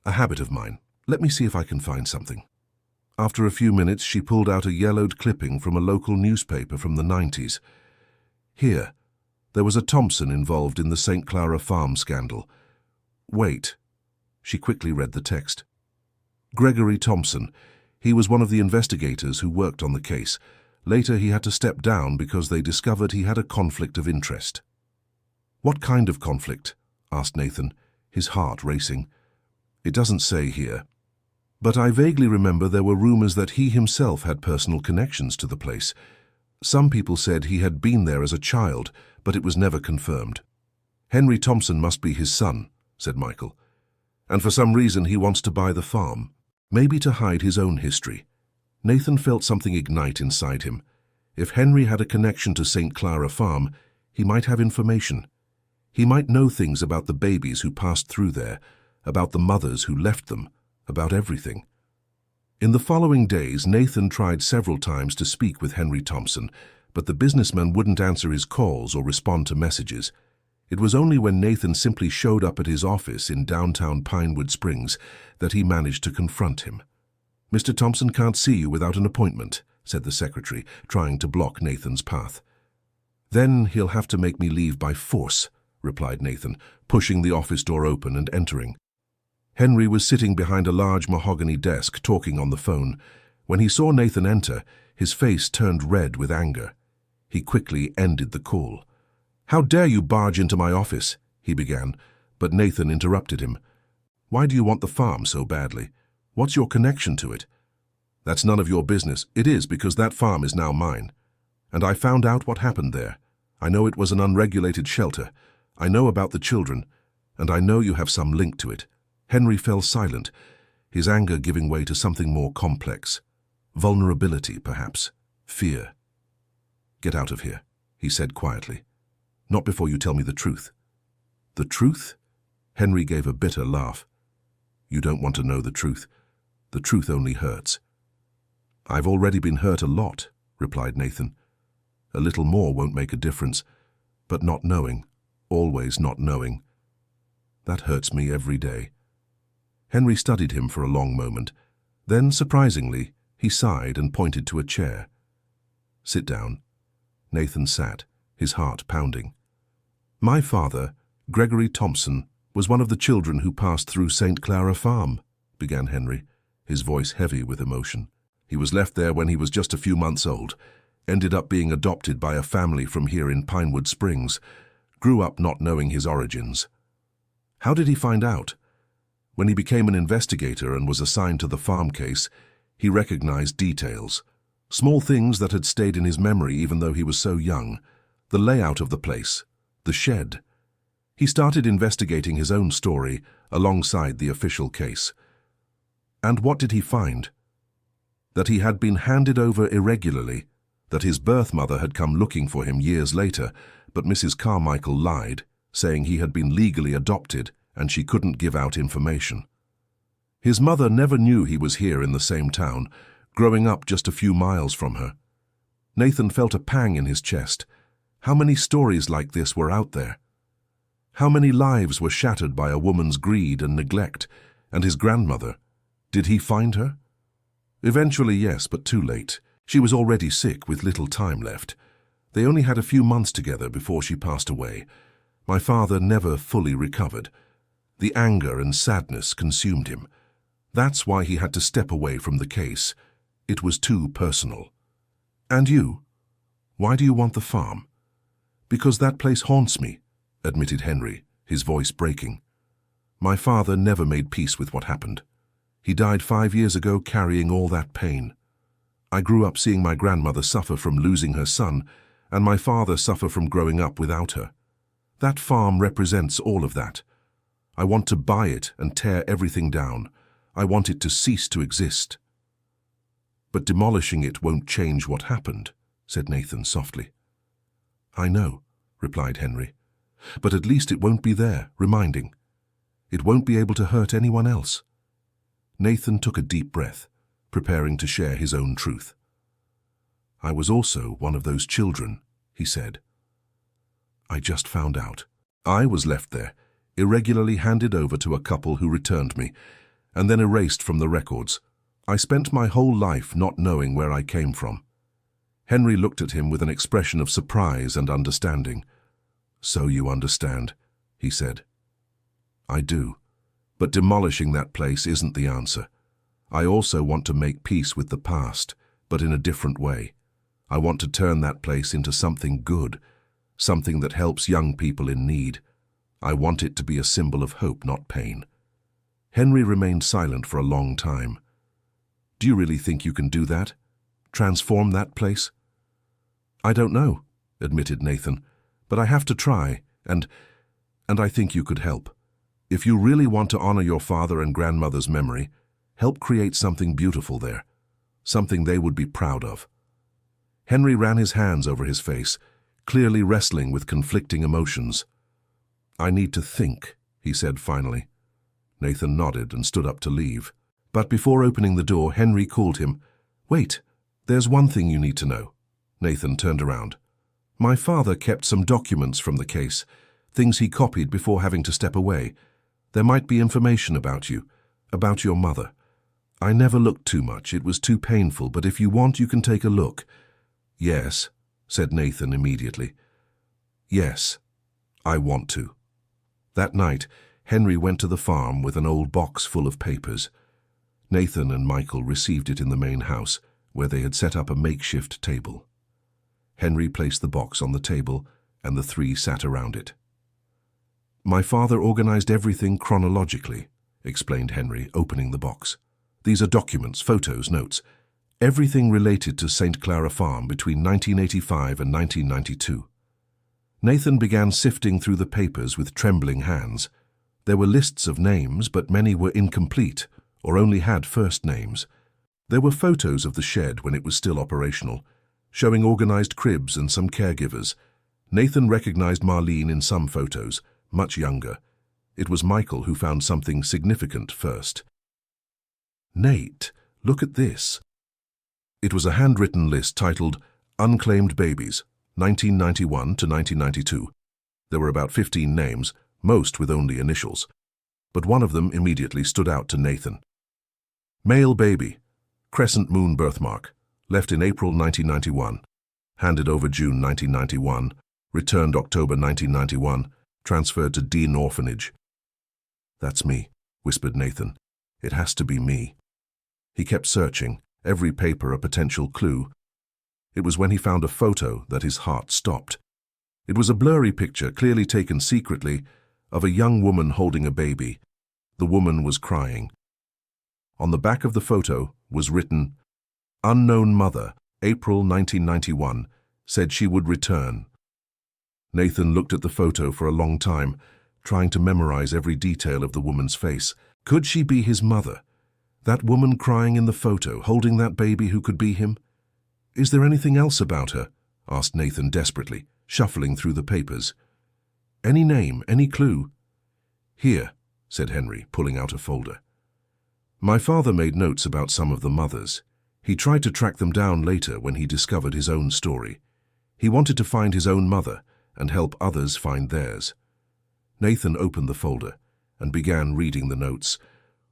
A habit of mine. Let me see if I can find something. After a few minutes, she pulled out a yellowed clipping from a local newspaper from the 90s. Here, there was a Thompson involved in the St. Clara farm scandal. Wait. She quickly read the text. Gregory Thompson. He was one of the investigators who worked on the case. Later, he had to step down because they discovered he had a conflict of interest. What kind of conflict? Asked Nathan, his heart racing. It doesn't say here. But I vaguely remember there were rumors that he himself had personal connections to the place. Some people said he had been there as a child, but it was never confirmed. Henry Thompson must be his son, said Michael. And for some reason he wants to buy the farm. Maybe to hide his own history. Nathan felt something ignite inside him. If Henry had a connection to St. Clara Farm, he might have information. He might know things about the babies who passed through there, about the mothers who left them, about everything. In the following days, Nathan tried several times to speak with Henry Thompson, but the businessman wouldn't answer his calls or respond to messages. It was only when Nathan simply showed up at his office in downtown Pinewood Springs that he managed to confront him. "Mr. Thompson can't see you without an appointment," said the secretary, trying to block Nathan's path. "Then he'll have to make me leave by force," replied Nathan, pushing the office door open and entering. Henry was sitting behind a large mahogany desk talking on the phone. When he saw Nathan enter, his face turned red with anger. He quickly ended the call. "How dare you barge into my office?" he began, but Nathan interrupted him. "Why do you want the farm so badly? What's your connection to it?" "That's none of your business." "It is, because that farm is now mine. And I found out what happened there. I know it was an unregulated shelter. I know about the children, and I know you have some link to it." Henry fell silent, his anger giving way to something more complex. Vulnerability, perhaps. Fear. "Get out of here," he said quietly. "Not before you tell me the truth." "The truth?" Henry gave a bitter laugh. "You don't want to know the truth. The truth only hurts." "I've already been hurt a lot," replied Nathan. "A little more won't make a difference, but not knowing, always not knowing, that hurts me every day." Henry studied him for a long moment. Then, surprisingly, he sighed and pointed to a chair. "Sit down." Nathan sat, his heart pounding. "My father, Gregory Thompson, was one of the children who passed through St. Clara Farm," began Henry, his voice heavy with emotion. "He was left there when he was just a few months old, ended up being adopted by a family from here in Pinewood Springs, grew up not knowing his origins." "How did he find out?" "When he became an investigator and was assigned to the farm case, he recognized details, small things that had stayed in his memory even though he was so young. The layout of the place, the shed. He started investigating his own story alongside the official case. And what did he find? That he had been handed over irregularly, that his birth mother had come looking for him years later, but Mrs. Carmichael lied, saying he had been legally adopted and she couldn't give out information. His mother never knew he was here in the same town, growing up just a few miles from her. Nathan felt a pang in his chest. How many stories like this were out there? How many lives were shattered by a woman's greed and neglect? And his grandmother, did he find her? Eventually, yes, but too late. She was already sick with little time left. They only had a few months together before she passed away. My father never fully recovered. The anger and sadness consumed him. That's why he had to step away from the case. It was too personal. "And you? Why do you want the farm?" "Because that place haunts me," admitted Henry, his voice breaking. "My father never made peace with what happened. He died 5 years ago carrying all that pain. I grew up seeing my grandmother suffer from losing her son, and my father suffer from growing up without her. That farm represents all of that. I want to buy it and tear everything down. I want it to cease to exist." "But demolishing it won't change what happened," said Nathan softly. "I know," replied Henry. "But at least it won't be there, reminding. It won't be able to hurt anyone else." Nathan took a deep breath, preparing to share his own truth. "I was also one of those children," he said. "I just found out. I was left there, irregularly handed over to a couple who returned me, and then erased from the records. I spent my whole life not knowing where I came from. Henry looked at him with an expression of surprise and understanding. "So you understand," he said. "I do. But demolishing that place isn't the answer. I also want to make peace with the past, but in a different way. I want to turn that place into something good, something that helps young people in need. I want it to be a symbol of hope, not pain." Henry remained silent for a long time. "Do you really think you can do that? Transform that place?" "I don't know," admitted Nathan, "but I have to try, and I think you could help. If you really want to honor your father and grandmother's memory, help create something beautiful there, something they would be proud of." Henry ran his hands over his face, clearly wrestling with conflicting emotions. "I need to think," he said finally. Nathan nodded and stood up to leave. But before opening the door, Henry called him. "Wait, there's one thing you need to know." Nathan turned around. "My father kept some documents from the case, things he copied before having to step away. There might be information about you, about your mother. I never looked too much, it was too painful, but if you want, you can take a look." "Yes," said Nathan immediately. "Yes, I want to." That night, Henry went to the farm with an old box full of papers. Nathan and Michael received it in the main house, where they had set up a makeshift table. Henry placed the box on the table, and the three sat around it. "My father organized everything chronologically," explained Henry, opening the box. "These are documents, photos, notes, everything related to St. Clara Farm between 1985 and 1992. Nathan began sifting through the papers with trembling hands. There were lists of names, but many were incomplete or only had first names. There were photos of the shed when it was still operational, showing organized cribs and some caregivers. Nathan recognized Marlene in some photos, much younger. It was Michael who found something significant first. "Nate, look at this." It was a handwritten list titled Unclaimed Babies, 1991 to 1992. There were about 15 names, most with only initials, but one of them immediately stood out to Nathan. "Male baby, crescent moon birthmark, left in April 1991, handed over June 1991, returned October 1991, transferred to Dean Orphanage." "That's me," whispered Nathan. "It has to be me." He kept searching, every paper a potential clue. It was when he found a photo that his heart stopped. It was a blurry picture, clearly taken secretly, of a young woman holding a baby. The woman was crying. On the back of the photo was written, "Unknown mother, April 1991, said she would return." Nathan looked at the photo for a long time, trying to memorize every detail of the woman's face. Could she be his mother? That woman crying in the photo, holding that baby who could be him? "Is there anything else about her?" asked Nathan desperately, shuffling through the papers. "Any name, any clue?" "Here," said Henry, pulling out a folder. My father made notes about some of the mothers. He tried to track them down later when he discovered his own story. He wanted to find his own mother and help others find theirs. Nathan opened the folder and began reading the notes.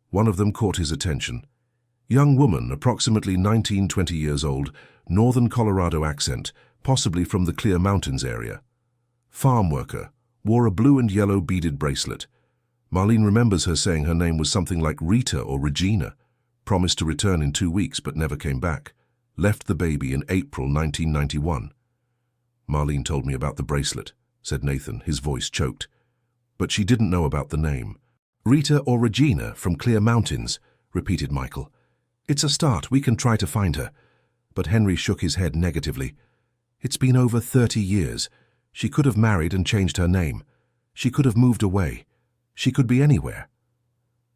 One of them caught his attention. Young woman, approximately 19-20 years old, northern Colorado accent, possibly from the Clear Mountains area. Farm worker, wore a blue and yellow beaded bracelet. Marlene remembers her saying her name was something like Rita or Regina. Promised to return in 2 weeks but never came back. Left the baby in April 1991. "Marlene told me about the bracelet," said Nathan, his voice choked. "But she didn't know about the name." "Rita or Regina from Clear Mountains," repeated Michael. "It's a start, we can try to find her." But Henry shook his head negatively. "It's been over 30 years. She could have married and changed her name. She could have moved away. She could be anywhere."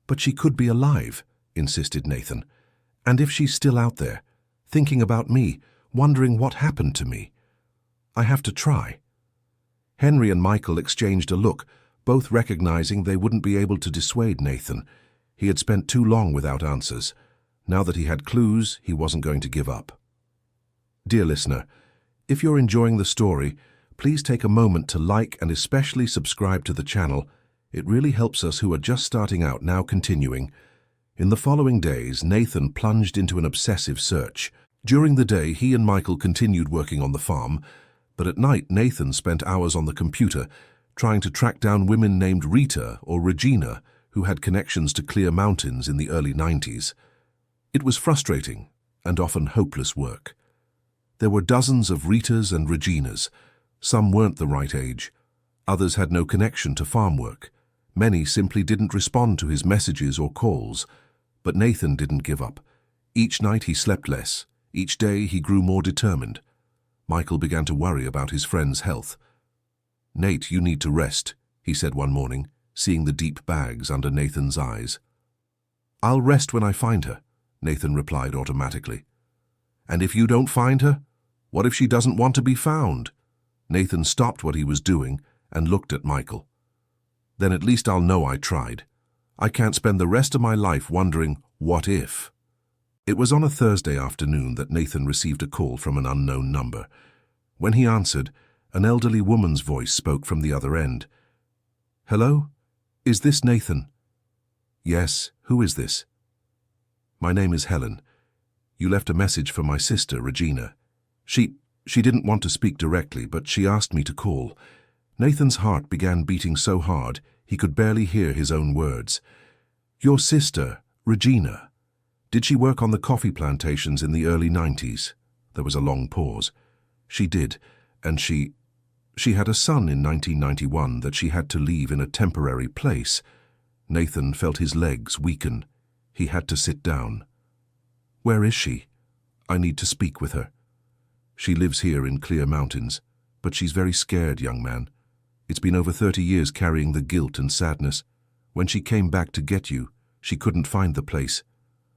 "But she could be alive," insisted Nathan. "And if she's still out there, thinking about me, wondering what happened to me, I have to try." Henry and Michael exchanged a look, both recognizing they wouldn't be able to dissuade Nathan. He had spent too long without answers. Now that he had clues, he wasn't going to give up. Dear listener, if you're enjoying the story, please take a moment to like and especially subscribe to the channel. It really helps us who are just starting out now continuing. In the following days, Nathan plunged into an obsessive search. During the day, he and Michael continued working on the farm, but at night, Nathan spent hours on the computer trying to track down women named Rita or Regina who had connections to Clear Mountains in the early 90s. It was frustrating and often hopeless work. There were dozens of Ritas and Reginas. Some weren't the right age. Others had no connection to farm work. Many simply didn't respond to his messages or calls. But Nathan didn't give up. Each night he slept less. Each day he grew more determined. Michael began to worry about his friend's health. "Nate, you need to rest," he said one morning, seeing the deep bags under Nathan's eyes. "I'll rest when I find her," Nathan replied automatically. "And if you don't find her? What if she doesn't want to be found?" Nathan stopped what he was doing and looked at Michael. "Then at least I'll know I tried. I can't spend the rest of my life wondering, what if?" It was on a Thursday afternoon that Nathan received a call from an unknown number. When he answered, an elderly woman's voice spoke from the other end. "Hello? Is this Nathan?" "Yes, who is this?" "My name is Helen. You left a message for my sister, Regina. She didn't want to speak directly, but she asked me to call." Nathan's heart began beating so hard he could barely hear his own words. "Your sister, Regina. Did she work on the coffee plantations in the early 90s? There was a long pause. "She did, and she had a son in 1991 that she had to leave in a temporary place." Nathan felt his legs weaken. He had to sit down. "Where is she? I need to speak with her." "She lives here in Clear Mountains, but she's very scared, young man. It's been over 30 years carrying the guilt and sadness. When she came back to get you, she couldn't find the place.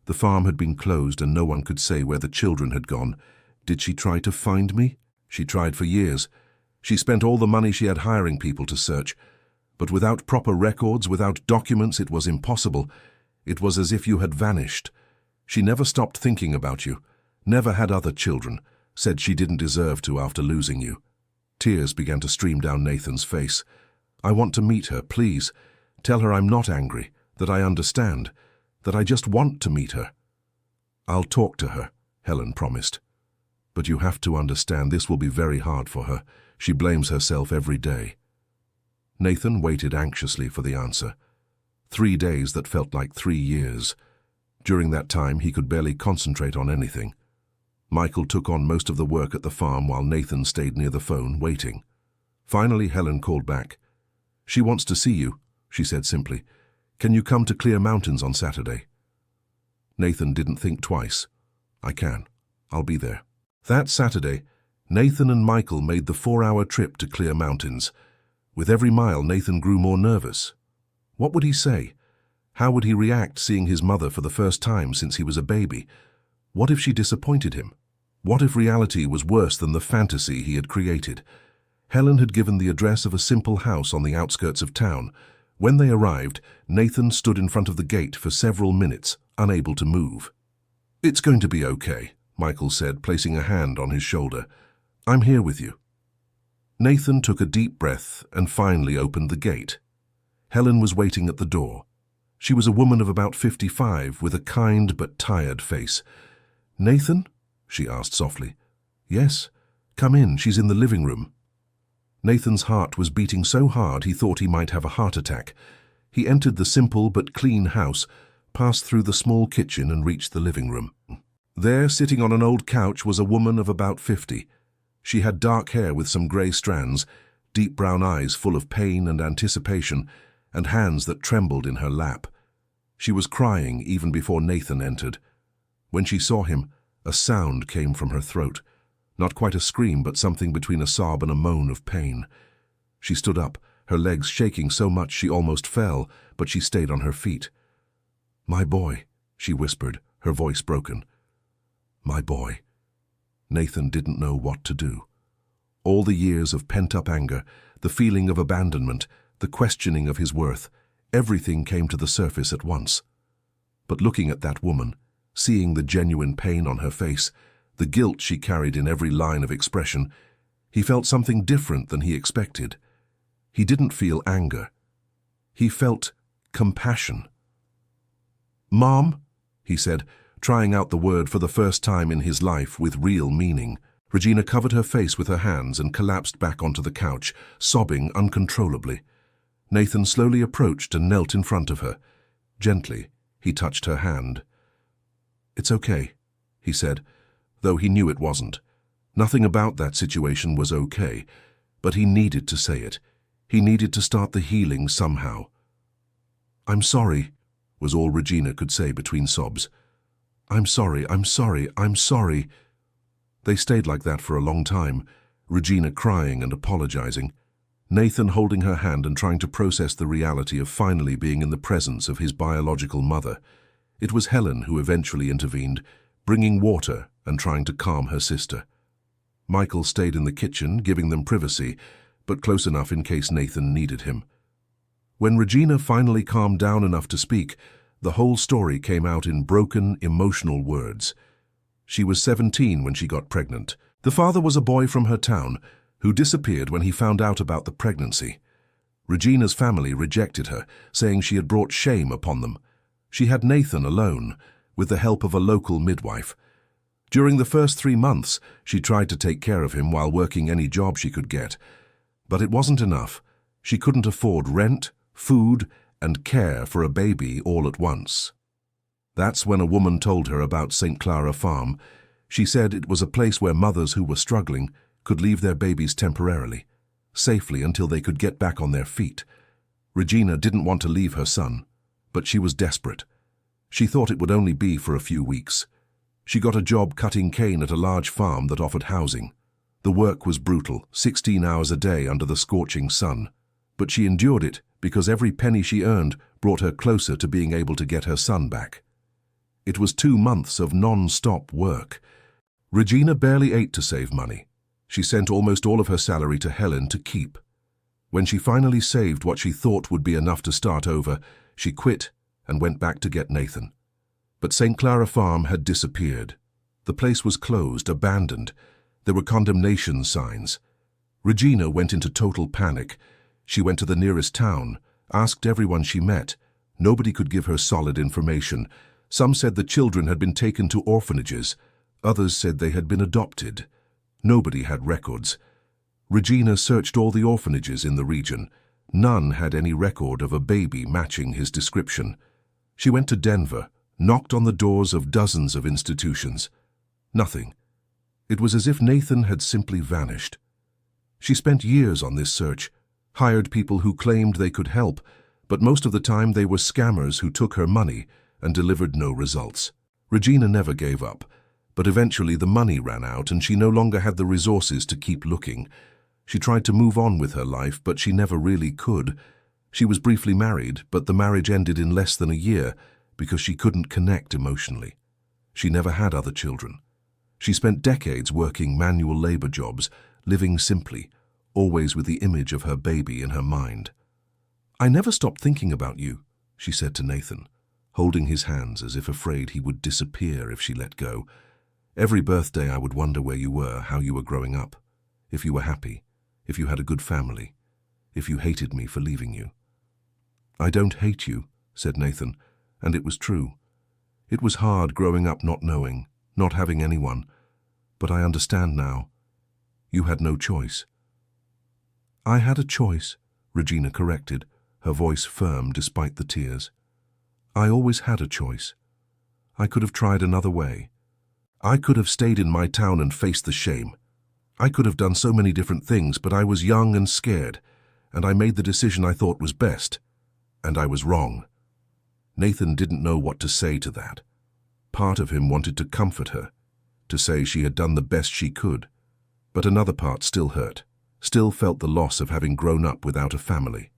The farm had been closed and no one could say where the children had gone. Did she try to find me? She tried for years. She spent all the money she had hiring people to search. But without proper records, without documents, it was impossible. It was as if you had vanished. She never stopped thinking about you, never had other children, said she didn't deserve to after losing you." Tears began to stream down Nathan's face. "I want to meet her, please. Tell her I'm not angry, that I understand, that I just want to meet her." "I'll talk to her," Helen promised. "But you have to understand this will be very hard for her. She blames herself every day." Nathan waited anxiously for the answer. 3 days that felt like 3 years. During that time, he could barely concentrate on anything. Michael took on most of the work at the farm while Nathan stayed near the phone, waiting. Finally, Helen called back. "She wants to see you," she said simply. "Can you come to Clear Mountains on Saturday?" Nathan didn't think twice. "I can. I'll be there." That Saturday, Nathan and Michael made the 4-hour trip to Clear Mountains. With every mile, Nathan grew more nervous. What would he say? How would he react seeing his mother for the first time since he was a baby? What if she disappointed him? What if reality was worse than the fantasy he had created? Helen had given the address of a simple house on the outskirts of town. When they arrived, Nathan stood in front of the gate for several minutes, unable to move. "It's going to be okay," Michael said, placing a hand on his shoulder. "I'm here with you." Nathan took a deep breath and finally opened the gate. Helen was waiting at the door. She was a woman of about 55 with a kind but tired face. "Nathan?" she asked softly. "Yes. Come in, she's in the living room." Nathan's heart was beating so hard he thought he might have a heart attack. He entered the simple but clean house, passed through the small kitchen and reached the living room. There, sitting on an old couch, was a woman of about 50. She had dark hair with some grey strands, deep brown eyes full of pain and anticipation, and hands that trembled in her lap. She was crying even before Nathan entered. When she saw him, a sound came from her throat. Not quite a scream, but something between a sob and a moan of pain. She stood up, her legs shaking so much she almost fell, but she stayed on her feet. "My boy," she whispered, her voice broken. "My boy." Nathan didn't know what to do. All the years of pent-up anger, the feeling of abandonment, the questioning of his worth, everything came to the surface at once. But looking at that woman, seeing the genuine pain on her face, the guilt she carried in every line of expression, he felt something different than he expected. He didn't feel anger. He felt compassion. "Mom," he said, trying out the word for the first time in his life with real meaning. Regina covered her face with her hands and collapsed back onto the couch, sobbing uncontrollably. Nathan slowly approached and knelt in front of her. Gently, he touched her hand. "It's okay," he said, though he knew it wasn't. Nothing about that situation was okay, but he needed to say it. He needed to start the healing somehow. "I'm sorry," was all Regina could say between sobs. "I'm sorry, I'm sorry, I'm sorry." They stayed like that for a long time, Regina crying and apologizing, Nathan holding her hand and trying to process the reality of finally being in the presence of his biological mother. It was Helen who eventually intervened, bringing water and trying to calm her sister. Michael stayed in the kitchen, giving them privacy, but close enough in case Nathan needed him. When Regina finally calmed down enough to speak, the whole story came out in broken, emotional words. She was 17 when she got pregnant. The father was a boy from her town who disappeared when he found out about the pregnancy. Regina's family rejected her, saying she had brought shame upon them. She had Nathan alone, with the help of a local midwife. During the first 3 months, she tried to take care of him while working any job she could get. But it wasn't enough. She couldn't afford rent, food, and care for a baby all at once. That's when a woman told her about St. Clara Farm. She said it was a place where mothers who were struggling could leave their babies temporarily, safely until they could get back on their feet. Regina didn't want to leave her son, but she was desperate. She thought it would only be for a few weeks. She got a job cutting cane at a large farm that offered housing. The work was brutal, 16 hours a day under the scorching sun. But she endured it because every penny she earned brought her closer to being able to get her son back. It was 2 months of non-stop work. Regina barely ate to save money. She sent almost all of her salary to Helen to keep. When she finally saved what she thought would be enough to start over, she quit and went back to get Nathan. But St. Clara Farm had disappeared. The place was closed, abandoned. There were condemnation signs. Regina went into total panic. She went to the nearest town, asked everyone she met. Nobody could give her solid information. Some said the children had been taken to orphanages. Others said they had been adopted. Nobody had records. Regina searched all the orphanages in the region. None had any record of a baby matching his description. She went to Denver, knocked on the doors of dozens of institutions. Nothing. It was as if Nathan had simply vanished. She spent years on this search, hired people who claimed they could help, but most of the time they were scammers who took her money and delivered no results. Regina never gave up, but eventually the money ran out and she no longer had the resources to keep looking. She tried to move on with her life, but she never really could. She was briefly married, but the marriage ended in less than a year because she couldn't connect emotionally. She never had other children. She spent decades working manual labor jobs, living simply, always with the image of her baby in her mind. "I never stopped thinking about you," she said to Nathan, holding his hands as if afraid he would disappear if she let go. "Every birthday I would wonder where you were, how you were growing up, if you were happy, if you had a good family, if you hated me for leaving you." "I don't hate you," said Nathan, and it was true. It was hard growing up not knowing, not having anyone, but I understand now. You had no choice. "I had a choice," Regina corrected, her voice firm despite the tears. "I always had a choice. I could have tried another way. I could have stayed in my town and faced the shame. I could have done so many different things, but I was young and scared, and I made the decision I thought was best, and I was wrong." Nathan didn't know what to say to that. Part of him wanted to comfort her, to say she had done the best she could, but another part still hurt, still felt the loss of having grown up without a family.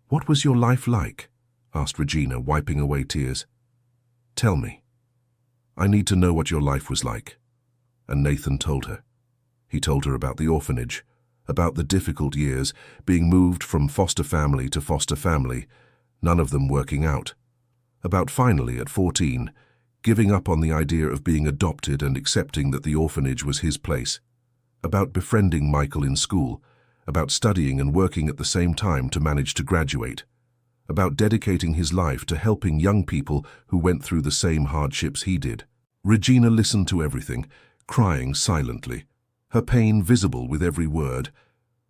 "What was your life like?" asked Regina, wiping away tears. "Tell me. I need to know what your life was like." And Nathan told her. He told her about the orphanage, about the difficult years, being moved from foster family to foster family, none of them working out. About finally, at 14, giving up on the idea of being adopted and accepting that the orphanage was his place. About befriending Michael in school, about studying and working at the same time to manage to graduate. about dedicating his life to helping young people who went through the same hardships he did. Regina listened to everything, crying silently, her pain visible with every word.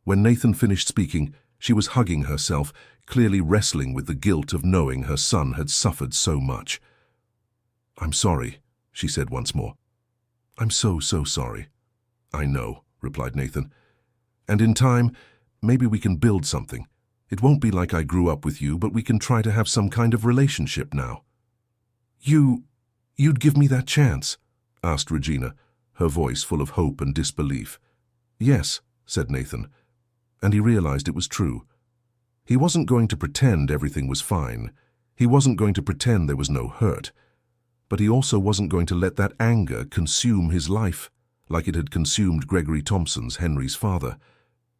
When Nathan finished speaking, she was hugging herself, clearly wrestling with the guilt of knowing her son had suffered so much. "I'm sorry," she said once more. "I'm so sorry." "I know," replied Nathan. "And in time, maybe we can build something. It won't be like I grew up with you, but we can try to have some kind of relationship now." You'd give me that chance?" asked Regina, her voice full of hope and disbelief. "Yes," said Nathan, and he realized it was true. He wasn't going to pretend everything was fine. He wasn't going to pretend there was no hurt. But he also wasn't going to let that anger consume his life, like it had consumed Gregory Thompson's, Henry's father.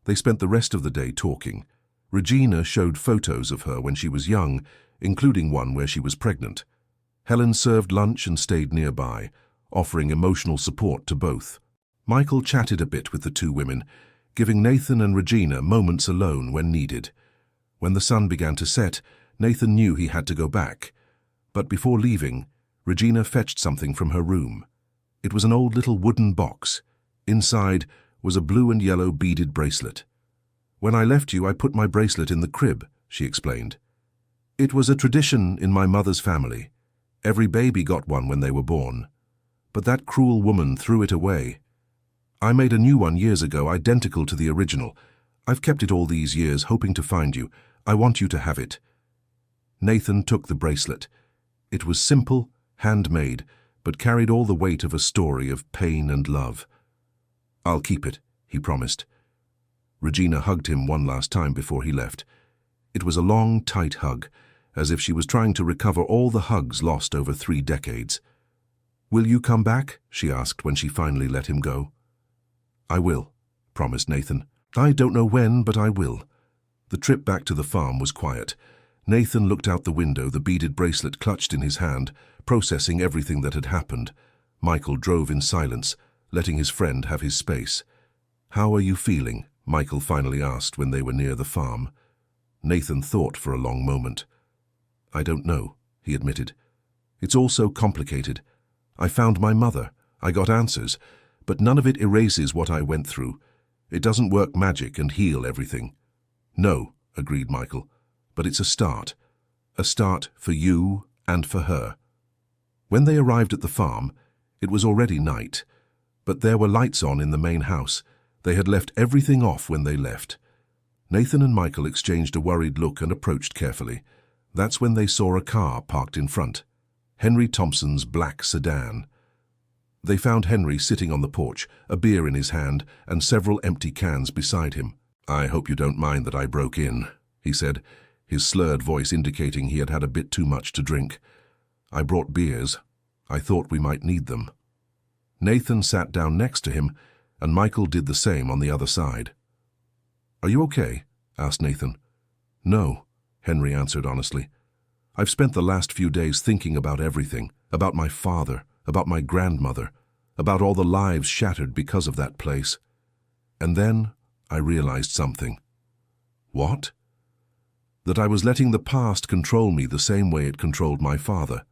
They spent the rest of the day talking. Regina showed photos of her when she was young, including one where she was pregnant. Helen served lunch and stayed nearby, offering emotional support to both. Michael chatted a bit with the two women, giving Nathan and Regina moments alone when needed. When the sun began to set, Nathan knew he had to go back. But before leaving, Regina fetched something from her room. It was an old little wooden box. Inside was a blue and yellow beaded bracelet. "When I left you, I put my bracelet in the crib," she explained. "It was a tradition in my mother's family. Every baby got one when they were born. But that cruel woman threw it away. I made a new one years ago, identical to the original. I've kept it all these years, hoping to find you. I want you to have it." Nathan took the bracelet. It was simple, handmade, but carried all the weight of a story of pain and love. "I'll keep it," he promised. Regina hugged him one last time before he left. It was a long, tight hug, as if she was trying to recover all the hugs lost over 3 decades. "Will you come back?" she asked when she finally let him go. "I will," promised Nathan. "I don't know when, but I will." The trip back to the farm was quiet. Nathan looked out the window, the beaded bracelet clutched in his hand, processing everything that had happened. Michael drove in silence, letting his friend have his space. "How are you feeling?" Michael finally asked when they were near the farm. Nathan thought for a long moment. "I don't know," he admitted. "It's all so complicated. I found my mother. I got answers, but none of it erases what I went through. It doesn't work magic and heal everything." "No," agreed Michael, "but it's a start. A start for you and for her." When they arrived at the farm, it was already night, but there were lights on in the main house. They had left everything off when they left. Nathan and Michael exchanged a worried look and approached carefully. That's when they saw a car parked in front. Henry Thompson's black sedan. They found Henry sitting on the porch, a beer in his hand and several empty cans beside him. "I hope you don't mind that I broke in," he said, his slurred voice indicating he had had a bit too much to drink. "I brought beers. I thought we might need them." Nathan sat down next to him, and Michael did the same on the other side. "Are you okay?" asked Nathan. "No," Henry answered honestly. "I've spent the last few days thinking about everything, about my father, about my grandmother, about all the lives shattered because of that place. And then I realized something." "What?" "That I was letting the past control me the same way it controlled my father.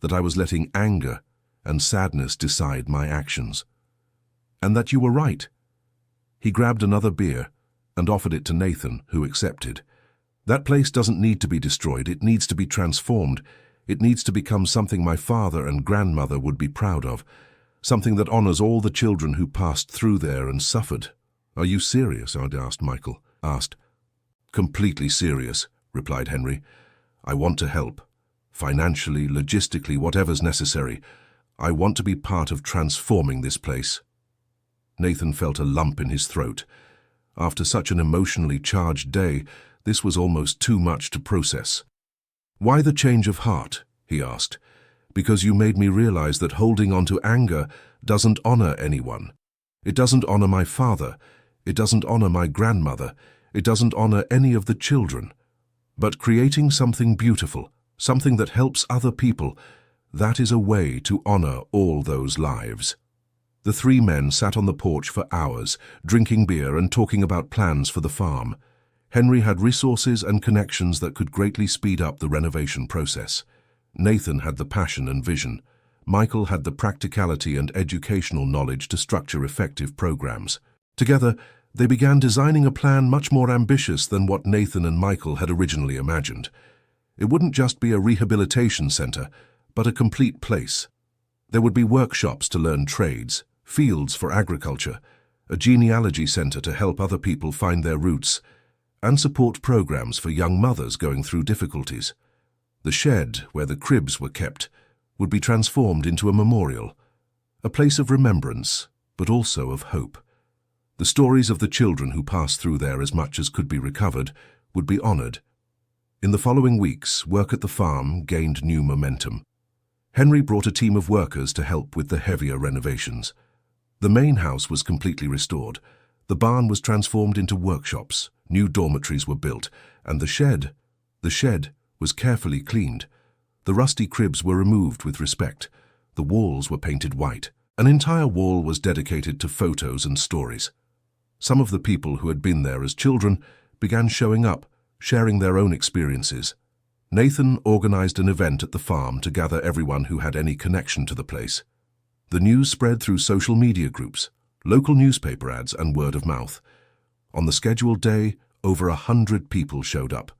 That I was letting anger and sadness decide my actions. And that you were right." He grabbed another beer and offered it to Nathan, who accepted. "That place doesn't need to be destroyed. It needs to be transformed. It needs to become something my father and grandmother would be proud of, something that honors all the children who passed through there and suffered." "Are you serious?" Michael asked. "Completely serious," replied Henry. "I want to help. Financially, logistically, whatever's necessary. I want to be part of transforming this place." Nathan felt a lump in his throat. After such an emotionally charged day, this was almost too much to process. "Why the change of heart?" he asked. "Because you made me realize that holding on to anger doesn't honor anyone. It doesn't honor my father. It doesn't honor my grandmother. It doesn't honor any of the children. But creating something beautiful, something that helps other people, that is a way to honor all those lives." The 3 men sat on the porch for hours, drinking beer and talking about plans for the farm. Henry had resources and connections that could greatly speed up the renovation process. Nathan had the passion and vision. Michael had the practicality and educational knowledge to structure effective programs. Together, they began designing a plan much more ambitious than what Nathan and Michael had originally imagined. It wouldn't just be a rehabilitation center, but a complete place. There would be workshops to learn trades, fields for agriculture, a genealogy center to help other people find their roots, and support programs for young mothers going through difficulties. The shed, where the cribs were kept, would be transformed into a memorial, a place of remembrance, but also of hope. The stories of the children who passed through there as much as could be recovered would be honored. In the following weeks, work at the farm gained new momentum. Henry brought a team of workers to help with the heavier renovations. The main house was completely restored. The barn was transformed into workshops, new dormitories were built, and the shed was carefully cleaned. The rusty cribs were removed with respect. The walls were painted white. An entire wall was dedicated to photos and stories. Some of the people who had been there as children began showing up, sharing their own experiences. Nathan organized an event at the farm to gather everyone who had any connection to the place. The news spread through social media groups, local newspaper ads, and word of mouth. On the scheduled day, over 100 people showed up.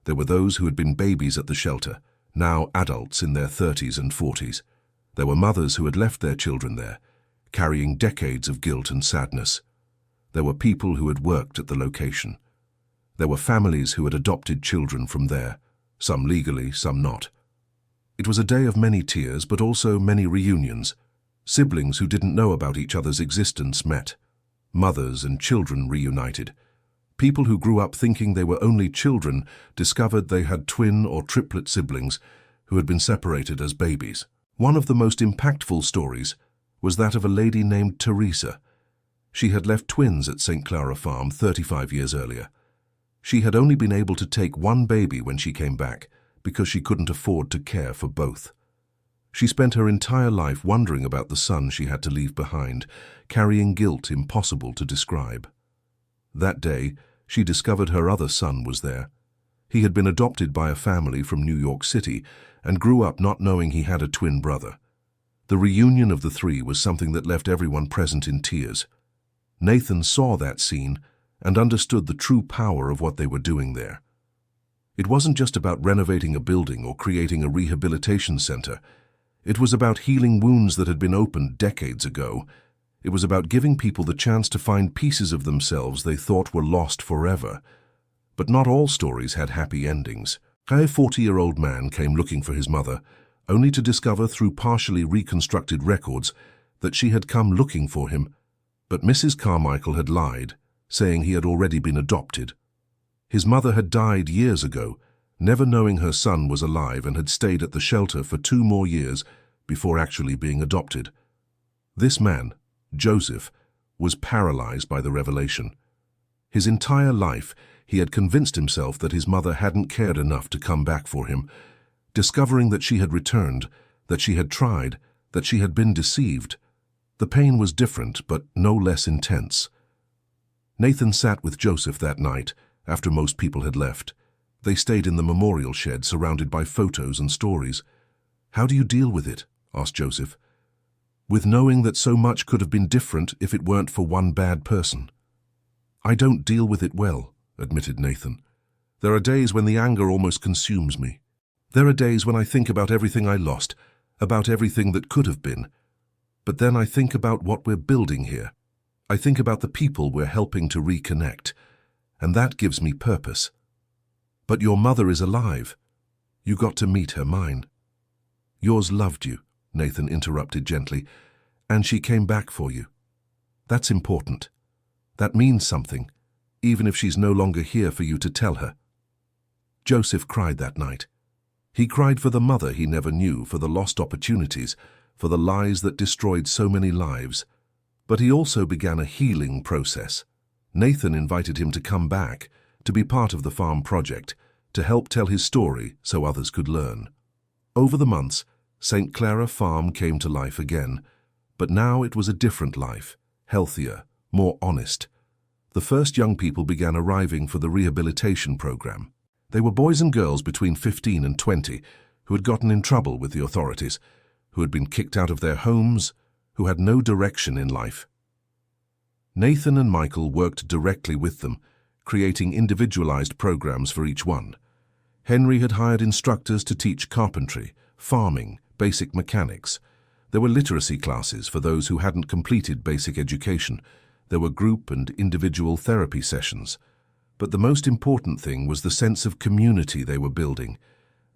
There were those who had been babies at the shelter, now adults in their 30s and 40s. There were mothers who had left their children there, carrying decades of guilt and sadness. There were people who had worked at the location. There were families who had adopted children from there, some legally, some not. It was a day of many tears, but also many reunions. Siblings who didn't know about each other's existence met. Mothers and children reunited. People who grew up thinking they were only children discovered they had twin or triplet siblings who had been separated as babies. One of the most impactful stories was that of a lady named Teresa. She had left twins at St. Clara Farm 35 years earlier. She had only been able to take one baby when she came back because she couldn't afford to care for both. She spent her entire life wondering about the son she had to leave behind, carrying guilt impossible to describe. That day, she discovered her other son was there. He had been adopted by a family from New York City and grew up not knowing he had a twin brother. The reunion of the three was something that left everyone present in tears. Nathan saw that scene and understood the true power of what they were doing there. It wasn't just about renovating a building or creating a rehabilitation center. It was about healing wounds that had been opened decades ago. It was about giving people the chance to find pieces of themselves they thought were lost forever. But not all stories had happy endings. A 40-year-old man came looking for his mother, only to discover through partially reconstructed records that she had come looking for him. But Mrs. Carmichael had lied, saying he had already been adopted. His mother had died years ago, never knowing her son was alive, and had stayed at the shelter for 2 more years before actually being adopted. This man, Joseph, was paralyzed by the revelation. His entire life, he had convinced himself that his mother hadn't cared enough to come back for him. Discovering that she had returned, that she had tried, that she had been deceived, the pain was different but no less intense. Nathan sat with Joseph that night, after most people had left. They stayed in the memorial shed surrounded by photos and stories. "How do you deal with it?" asked Joseph. "With knowing that so much could have been different if it weren't for one bad person." "I don't deal with it well," admitted Nathan. "There are days when the anger almost consumes me. There are days when I think about everything I lost, about everything that could have been. But then I think about what we're building here. I think about the people we're helping to reconnect, and that gives me purpose." "But your mother is alive. You got to meet her, mine." "Yours loved you," Nathan interrupted gently, "and she came back for you. That's important. That means something, even if she's no longer here for you to tell her." Joseph cried that night. He cried for the mother he never knew, for the lost opportunities, for the lies that destroyed so many lives. But he also began a healing process. Nathan invited him to come back, to be part of the farm project, to help tell his story so others could learn. Over the months, St. Clara Farm came to life again, but now it was a different life, healthier, more honest. the first young people began arriving for the rehabilitation program. They were boys and girls between 15 and 20 who had gotten in trouble with the authorities, who had been kicked out of their homes, who had no direction in life. Nathan and Michael worked directly with them, creating individualized programs for each one. Henry had hired instructors to teach carpentry, farming, basic mechanics. There were literacy classes for those who hadn't completed basic education. There were group and individual therapy sessions. But the most important thing was the sense of community they were building.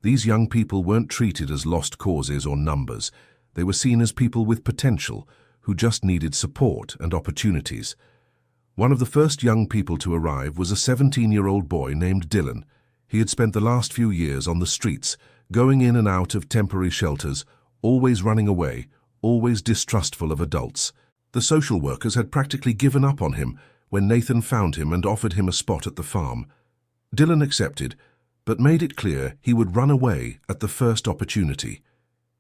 These young people weren't treated as lost causes or numbers. They were seen as people with potential, who just needed support and opportunities. One of the first young people to arrive was a 17-year-old boy named Dylan. He had spent the last few years on the streets, going in and out of temporary shelters, always running away, always distrustful of adults. The social workers had practically given up on him when Nathan found him and offered him a spot at the farm. Dylan accepted, but made it clear he would run away at the first opportunity.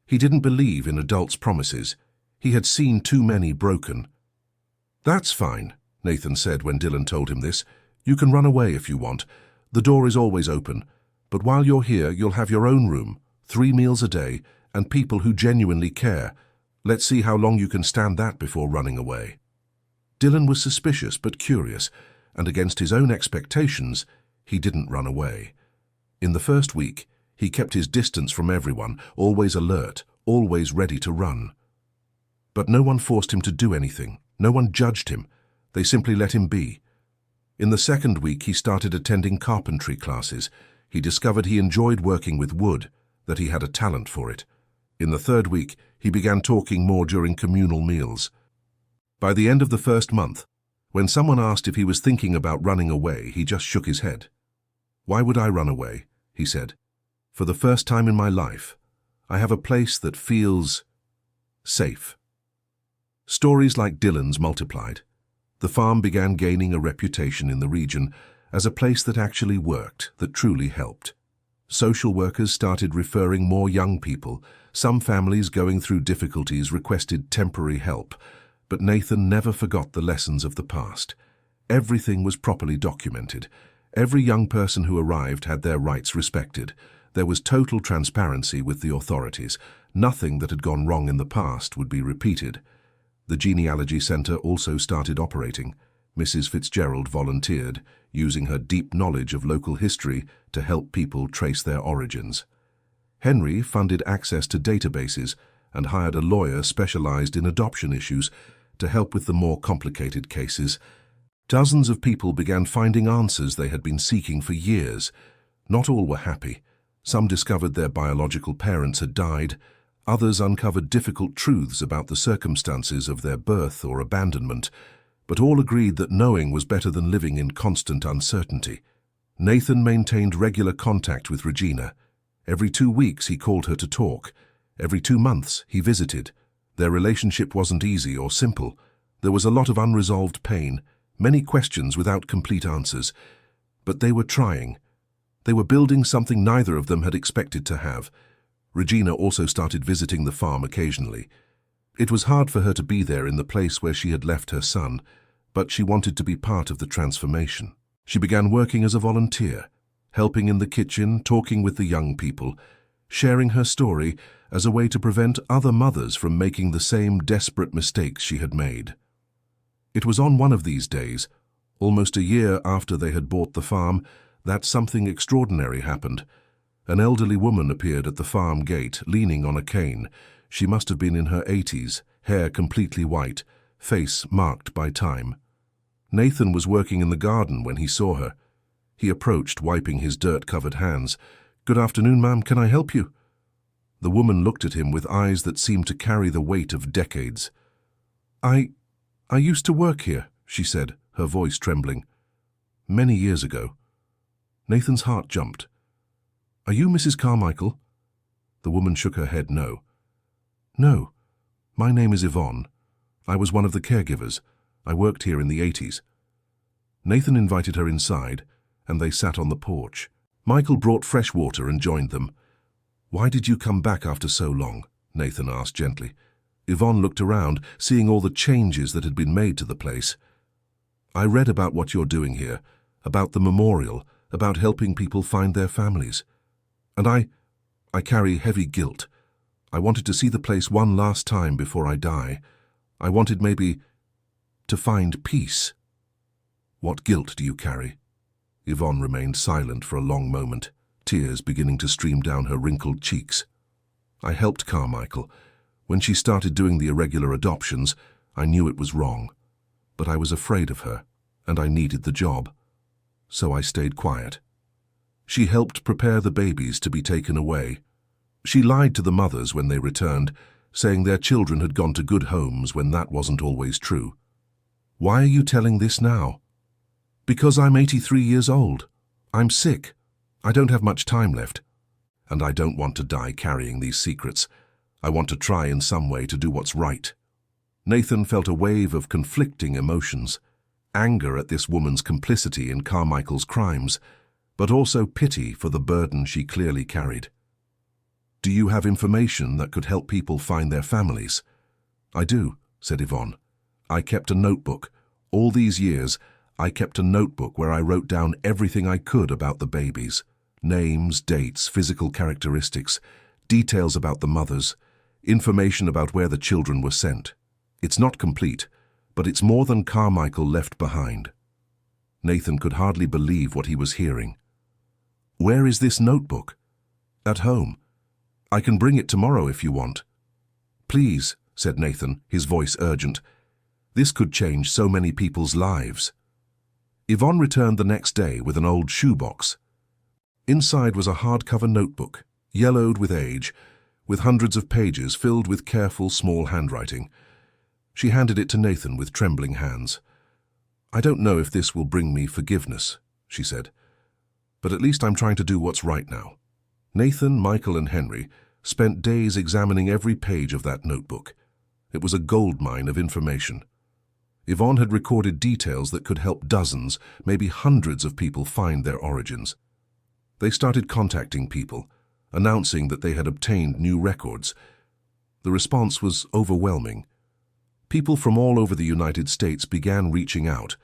He didn't believe in adults' promises. He had seen too many broken. "That's fine," Nathan said when Dylan told him this. "You can run away if you want. The door is always open. But while you're here, you'll have your own room, 3 meals a day, and people who genuinely care. Let's see how long you can stand that before running away." Dylan was suspicious but curious, and against his own expectations, he didn't run away. In the first week, he kept his distance from everyone, always alert, always ready to run. But no one forced him to do anything. No one judged him. They simply let him be. In the second week, he started attending carpentry classes. He discovered he enjoyed working with wood, that he had a talent for it. In the third week, he began talking more during communal meals. By the end of the first month, when someone asked if he was thinking about running away, he just shook his head. "Why would I run away?" he said. "For the first time in my life, I have a place that feels safe." Stories like Dylan's multiplied. The farm began gaining a reputation in the region as a place that actually worked, that truly helped. Social workers started referring more young people. Some families going through difficulties requested temporary help, but Nathan never forgot the lessons of the past. Everything was properly documented. Every young person who arrived had their rights respected. There was total transparency with the authorities. Nothing that had gone wrong in the past would be repeated. The genealogy center also started operating. Mrs. Fitzgerald volunteered, using her deep knowledge of local history to help people trace their origins. Henry funded access to databases and hired a lawyer specialized in adoption issues to help with the more complicated cases. Dozens of people began finding answers they had been seeking for years. Not all were happy. Some discovered their biological parents had died. Others uncovered difficult truths about the circumstances of their birth or abandonment. But all agreed that knowing was better than living in constant uncertainty. Nathan maintained regular contact with Regina. Every 2 weeks he called her to talk. Every 2 months he visited. Their relationship wasn't easy or simple. There was a lot of unresolved pain, many questions without complete answers. But they were trying. They were building something neither of them had expected to have. Regina also started visiting the farm occasionally. It was hard for her to be there in the place where she had left her son, but she wanted to be part of the transformation. She began working as a volunteer, helping in the kitchen, talking with the young people, sharing her story as a way to prevent other mothers from making the same desperate mistakes she had made. It was on one of these days, almost a year after they had bought the farm, that something extraordinary happened. An elderly woman appeared at the farm gate, leaning on a cane. She must have been in her 80s, hair completely white, face marked by time. Nathan was working in the garden when he saw her. He approached, wiping his dirt-covered hands. "Good afternoon, ma'am. Can I help you?" The woman looked at him with eyes that seemed to carry the weight of decades. I used to work here," she said, her voice trembling. "Many years ago." Nathan's heart jumped. "Are you Mrs. Carmichael?" The woman shook her head no. "No. My name is Yvonne. I was one of the caregivers. I worked here in the 80s. Nathan invited her inside, and they sat on the porch. Michael brought fresh water and joined them. "Why did you come back after so long?" Nathan asked gently. Yvonne looked around, seeing all the changes that had been made to the place. I read about what you're doing here, about the memorial, about helping people find their families. And I carry heavy guilt. I wanted to see the place one last time before I die. I wanted maybe to find peace." "What guilt do you carry?" Yvonne remained silent for a long moment, tears beginning to stream down her wrinkled cheeks. "I helped Carmichael. When she started doing the irregular adoptions, I knew it was wrong. But I was afraid of her, and I needed the job. So I stayed quiet. She helped prepare the babies to be taken away. She lied to the mothers when they returned, saying their children had gone to good homes when that wasn't always true." "Why are you telling this now?" "Because I'm 83 years old. I'm sick. I don't have much time left. And I don't want to die carrying these secrets. I want to try in some way to do what's right." Nathan felt a wave of conflicting emotions. Anger at this woman's complicity in Carmichael's crimes, but also pity for the burden she clearly carried. "Do you have information that could help people find their families?" "I do," said Yvonne. "I kept a notebook. All these years, I kept a notebook where I wrote down everything I could about the babies. Names, dates, physical characteristics, details about the mothers, information about where the children were sent. It's not complete, but it's more than Carmichael left behind." Nathan could hardly believe what he was hearing. "Where is this notebook?" "At home. I can bring it tomorrow if you want." "Please," said Nathan, his voice urgent. "This could change so many people's lives." Yvonne returned the next day with an old shoebox. Inside was a hardcover notebook, yellowed with age, with hundreds of pages filled with careful small handwriting. She handed it to Nathan with trembling hands. "I don't know if this will bring me forgiveness," she said, "but at least I'm trying to do what's right now." Nathan, Michael, and Henry spent days examining every page of that notebook. It was a goldmine of information. Yvonne had recorded details that could help dozens, maybe hundreds of people find their origins. They started contacting people, announcing that they had obtained new records. The response was overwhelming. People from all over the United States began reaching out,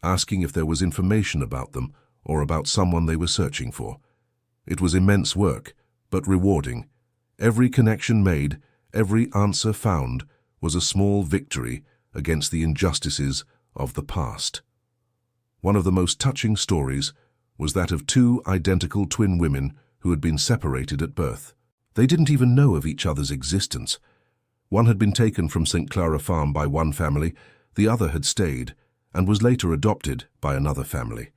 asking if there was information about them or about someone they were searching for. It was immense work, but rewarding. Every connection made, every answer found, was a small victory against the injustices of the past. One of the most touching stories was that of two identical twin women who had been separated at birth. They didn't even know of each other's existence. One had been taken from St. Clara Farm by one family, the other had stayed, and was later adopted by another family.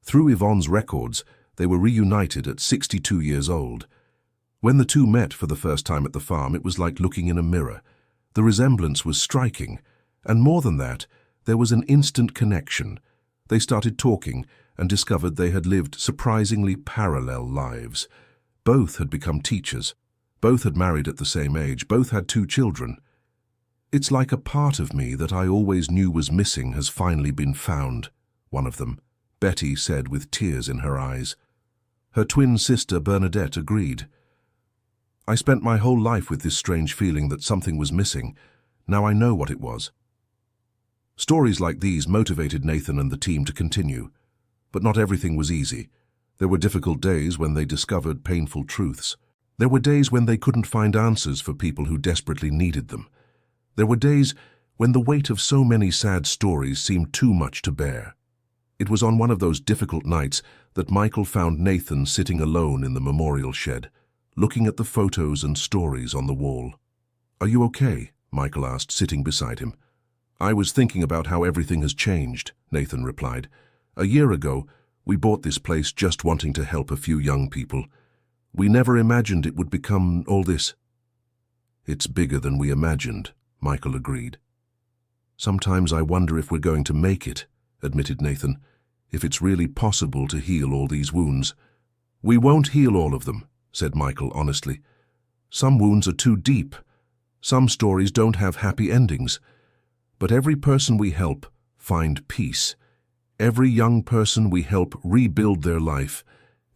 Through Yvonne's records, they were reunited at 62 years old. When the two met for the first time at the farm, it was like looking in a mirror. The resemblance was striking, and more than that, there was an instant connection. They started talking and discovered they had lived surprisingly parallel lives. Both had become teachers. Both had married at the same age. Both had 2 children. "It's like a part of me that I always knew was missing has finally been found," one of them, Betty, said with tears in her eyes. Her twin sister Bernadette agreed. "I spent my whole life with this strange feeling that something was missing. Now I know what it was." Stories like these motivated Nathan and the team to continue. But not everything was easy. There were difficult days when they discovered painful truths. There were days when they couldn't find answers for people who desperately needed them. There were days when the weight of so many sad stories seemed too much to bear. It was on one of those difficult nights that Michael found Nathan sitting alone in the memorial shed, looking at the photos and stories on the wall. "Are you okay?" Michael asked, sitting beside him. "I was thinking about how everything has changed," Nathan replied. "A year ago, we bought this place just wanting to help a few young people. We never imagined it would become all this." "It's bigger than we imagined," Michael agreed. "Sometimes I wonder if we're going to make it," admitted Nathan, "if it's really possible to heal all these wounds." "We won't heal all of them," said Michael honestly. "Some wounds are too deep. Some stories don't have happy endings. But every person we help find peace. Every young person we help rebuild their life.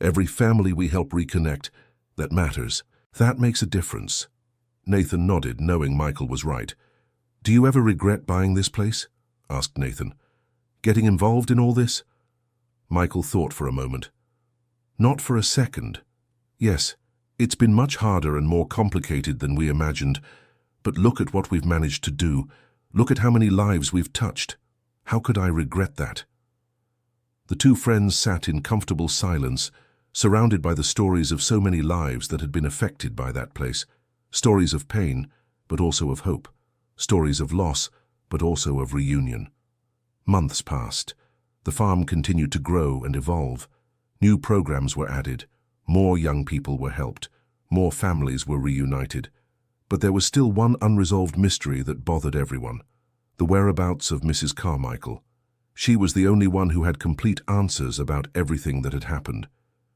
Every family we help reconnect. That matters. That makes a difference." Nathan nodded, knowing Michael was right. "Do you ever regret buying this place?" asked Nathan. Getting involved in all this? Michael thought for a moment. Not for a second. Yes, it's been much harder and more complicated than we imagined, but look at what we've managed to do. Look at how many lives we've touched. How could I regret that? The two friends sat in comfortable silence, surrounded by the stories of so many lives that had been affected by that place. Stories of pain, but also of hope. Stories of loss, but also of reunion. Months passed. The farm continued to grow and evolve. New programs were added. More young people were helped. More families were reunited. But there was still one unresolved mystery that bothered everyone. The whereabouts of Mrs. Carmichael. She was the only one who had complete answers about everything that had happened.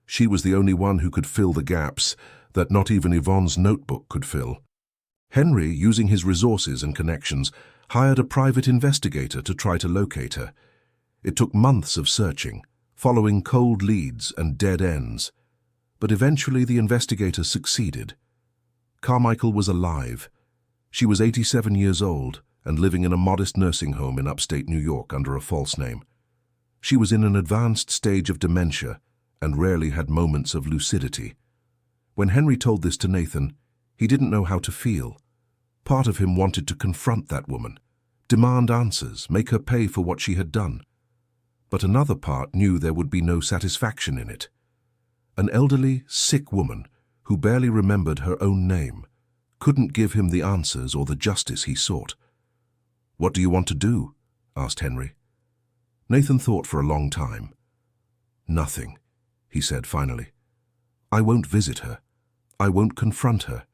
She was the only one who could fill the gaps that not even Yvonne's notebook could fill. Henry, using his resources and connections, hired a private investigator to try to locate her. It took months of searching, following cold leads and dead ends. But eventually the investigator succeeded. Carmichael was alive. She was 87 years old and living in a modest nursing home in upstate New York under a false name. She was in an advanced stage of dementia and rarely had moments of lucidity. When Henry told this to Nathan, he didn't know how to feel. Part of him wanted to confront that woman, demand answers, make her pay for what she had done. But another part knew there would be no satisfaction in it. An elderly, sick woman who barely remembered her own name couldn't give him the answers or the justice he sought. "What do you want to do?" asked Henry. Nathan thought for a long time. "Nothing," he said finally. "I won't visit her. I won't confront her.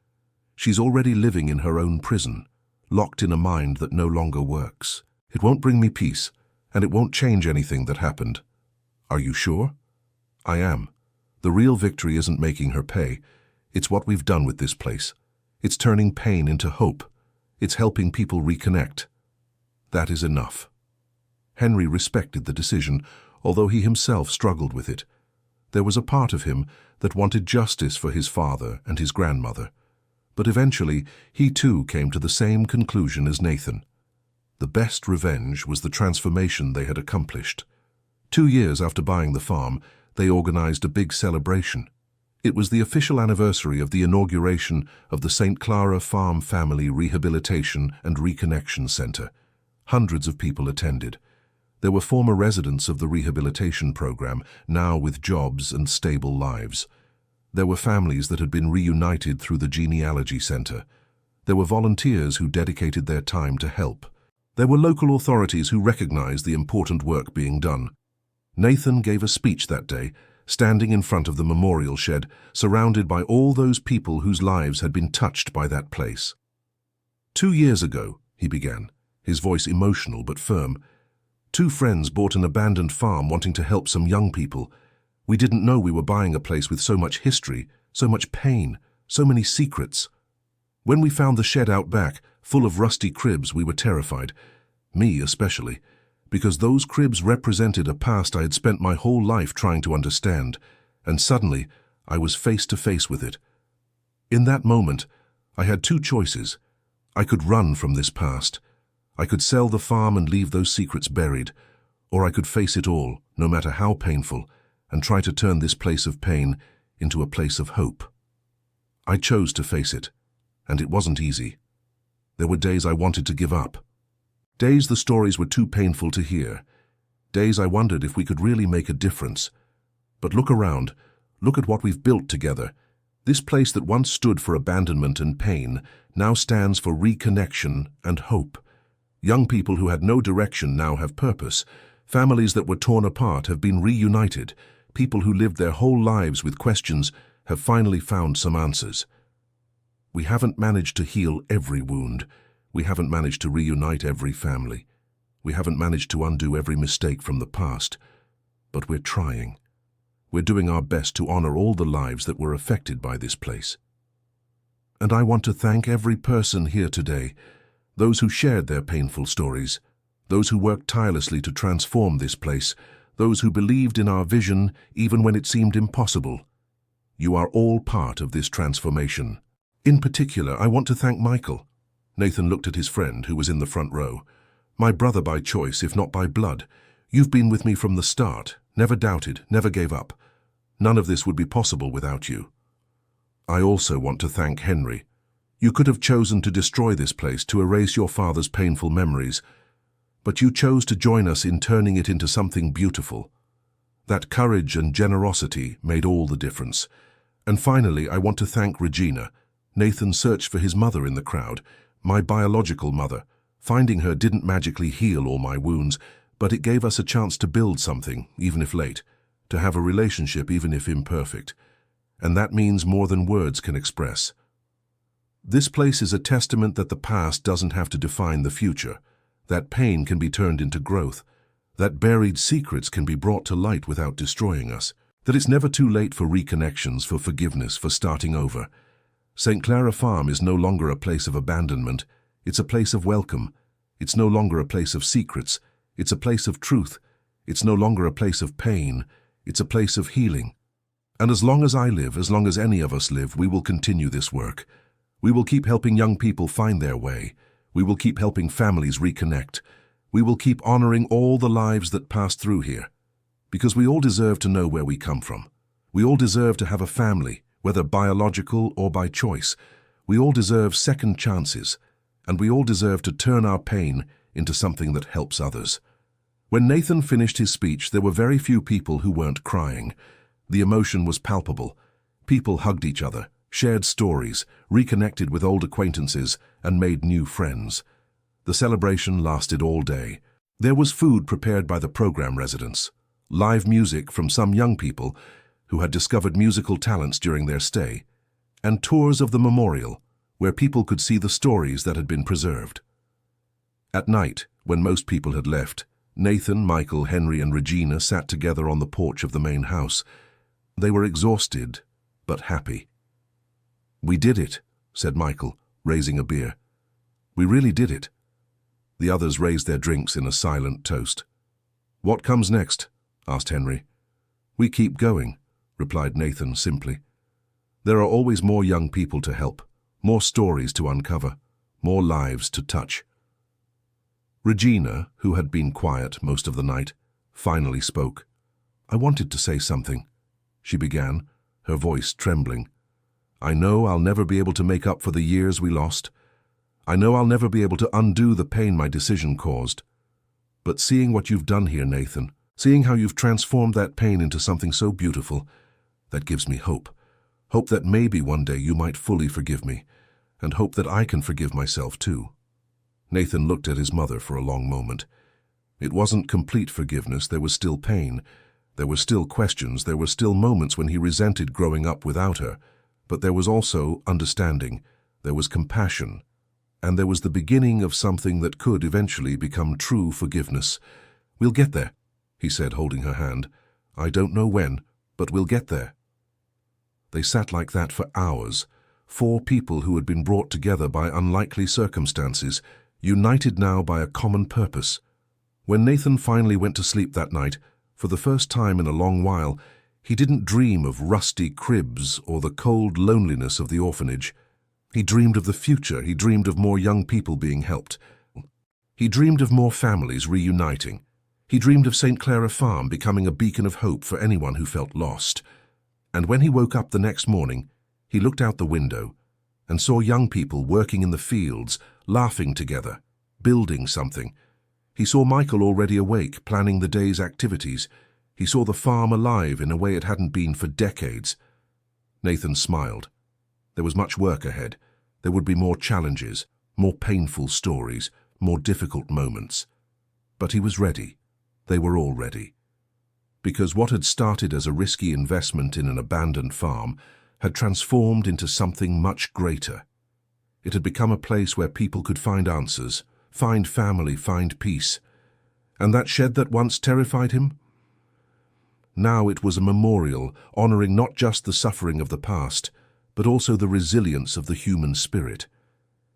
She's already living in her own prison, locked in a mind that no longer works. It won't bring me peace, and it won't change anything that happened." "Are you sure?" "I am. The real victory isn't making her pay. It's what we've done with this place. It's turning pain into hope. It's helping people reconnect. That is enough." Henry respected the decision, although he himself struggled with it. There was a part of him that wanted justice for his father and his grandmother. But eventually, he too came to the same conclusion as Nathan. The best revenge was the transformation they had accomplished. 2 years after buying the farm, they organized a big celebration. It was the official anniversary of the inauguration of the St. Clara Farm Family Rehabilitation and Reconnection Center. Hundreds of people attended. There were former residents of the rehabilitation program, now with jobs and stable lives. There were families that had been reunited through the genealogy center. There were volunteers who dedicated their time to help. There were local authorities who recognized the important work being done. Nathan gave a speech that day, standing in front of the memorial shed, surrounded by all those people whose lives had been touched by that place. 2 years ago, he began, his voice emotional but firm, 2 friends bought an abandoned farm wanting to help some young people. We didn't know we were buying a place with so much history, so much pain, so many secrets. When we found the shed out back, full of rusty cribs, we were terrified, me especially, because those cribs represented a past I had spent my whole life trying to understand, and suddenly I was face to face with it. In that moment, I had 2 choices. I could run from this past. I could sell the farm and leave those secrets buried, or I could face it all, no matter how painful, and try to turn this place of pain into a place of hope. I chose to face it, and it wasn't easy. There were days I wanted to give up. Days the stories were too painful to hear. Days I wondered if we could really make a difference. But look around. Look at what we've built together. This place that once stood for abandonment and pain now stands for reconnection and hope. Young people who had no direction now have purpose. Families that were torn apart have been reunited. People who lived their whole lives with questions have finally found some answers. We haven't managed to heal every wound. We haven't managed to reunite every family. We haven't managed to undo every mistake from the past. But we're trying. We're doing our best to honor all the lives that were affected by this place. And I want to thank every person here today, those who shared their painful stories, those who worked tirelessly to transform this place, those who believed in our vision even when it seemed impossible. You are all part of this transformation. In particular, I want to thank Michael. Nathan looked at his friend, who was in the front row. My brother by choice, if not by blood. You've been with me from the start, never doubted, never gave up. None of this would be possible without you. I also want to thank Henry. You could have chosen to destroy this place to erase your father's painful memories, but you chose to join us in turning it into something beautiful. That courage and generosity made all the difference. And finally, I want to thank Regina. Nathan searched for his mother in the crowd, my biological mother. Finding her didn't magically heal all my wounds, but it gave us a chance to build something, even if late, to have a relationship even if imperfect. And that means more than words can express. This place is a testament that the past doesn't have to define the future, that pain can be turned into growth, that buried secrets can be brought to light without destroying us, that it's never too late for reconnections, for forgiveness, for starting over. St. Clara Farm is no longer a place of abandonment, it's a place of welcome. It's no longer a place of secrets, it's a place of truth. It's no longer a place of pain, it's a place of healing. And as long as I live, as long as any of us live, we will continue this work. We will keep helping young people find their way. We will keep helping families reconnect. We will keep honoring all the lives that passed through here. Because we all deserve to know where we come from. We all deserve to have a family, whether biological or by choice. We all deserve second chances. And we all deserve to turn our pain into something that helps others. When Nathan finished his speech, there were very few people who weren't crying. The emotion was palpable. People hugged each other, shared stories, reconnected with old acquaintances, and made new friends. The celebration lasted all day. There was food prepared by the program residents, live music from some young people who had discovered musical talents during their stay, and tours of the memorial, where people could see the stories that had been preserved. At night, when most people had left, Nathan, Michael, Henry, and Regina sat together on the porch of the main house. They were exhausted, but happy. "We did it," said Michael, raising a beer. "We really did it." The others raised their drinks in a silent toast. "What comes next?" asked Henry. "We keep going," replied Nathan simply. "There are always more young people to help, more stories to uncover, more lives to touch." Regina, who had been quiet most of the night, finally spoke. "I wanted to say something," she began, her voice trembling. "I know I'll never be able to make up for the years we lost. I know I'll never be able to undo the pain my decision caused. But seeing what you've done here, Nathan, seeing how you've transformed that pain into something so beautiful, that gives me hope. Hope that maybe one day you might fully forgive me, and hope that I can forgive myself too." Nathan looked at his mother for a long moment. It wasn't complete forgiveness, there was still pain. There were still questions, there were still moments when he resented growing up without her. But there was also understanding, there was compassion, and there was the beginning of something that could eventually become true forgiveness. "We'll get there," he said, holding her hand. "I don't know when, but we'll get there." They sat like that for hours, four people who had been brought together by unlikely circumstances, united now by a common purpose. When Nathan finally went to sleep that night, for the first time in a long while, he didn't dream of rusty cribs or the cold loneliness of the orphanage. He dreamed of the future, he dreamed of more young people being helped. He dreamed of more families reuniting. He dreamed of St. Clara Farm becoming a beacon of hope for anyone who felt lost. And when he woke up the next morning, he looked out the window and saw young people working in the fields, laughing together, building something. He saw Michael already awake, planning the day's activities. He saw the farm alive in a way it hadn't been for decades. Nathan smiled. There was much work ahead. There would be more challenges, more painful stories, more difficult moments. But he was ready. They were all ready. Because what had started as a risky investment in an abandoned farm had transformed into something much greater. It had become a place where people could find answers, find family, find peace. And that shed that once terrified him? Now it was a memorial honoring not just the suffering of the past, but also the resilience of the human spirit.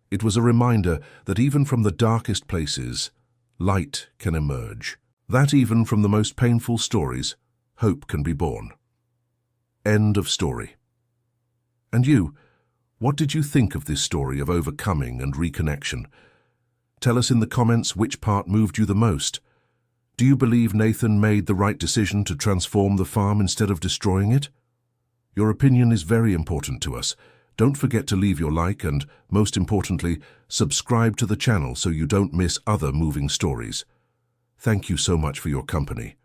It was a reminder that even from the darkest places, light can emerge. That even from the most painful stories, hope can be born. End of story. And you, what did you think of this story of overcoming and reconnection? Tell us in the comments which part moved you the most. Do you believe Nathan made the right decision to transform the farm instead of destroying it? Your opinion is very important to us. Don't forget to leave your like and, most importantly, subscribe to the channel so you don't miss other moving stories. Thank you so much for your company.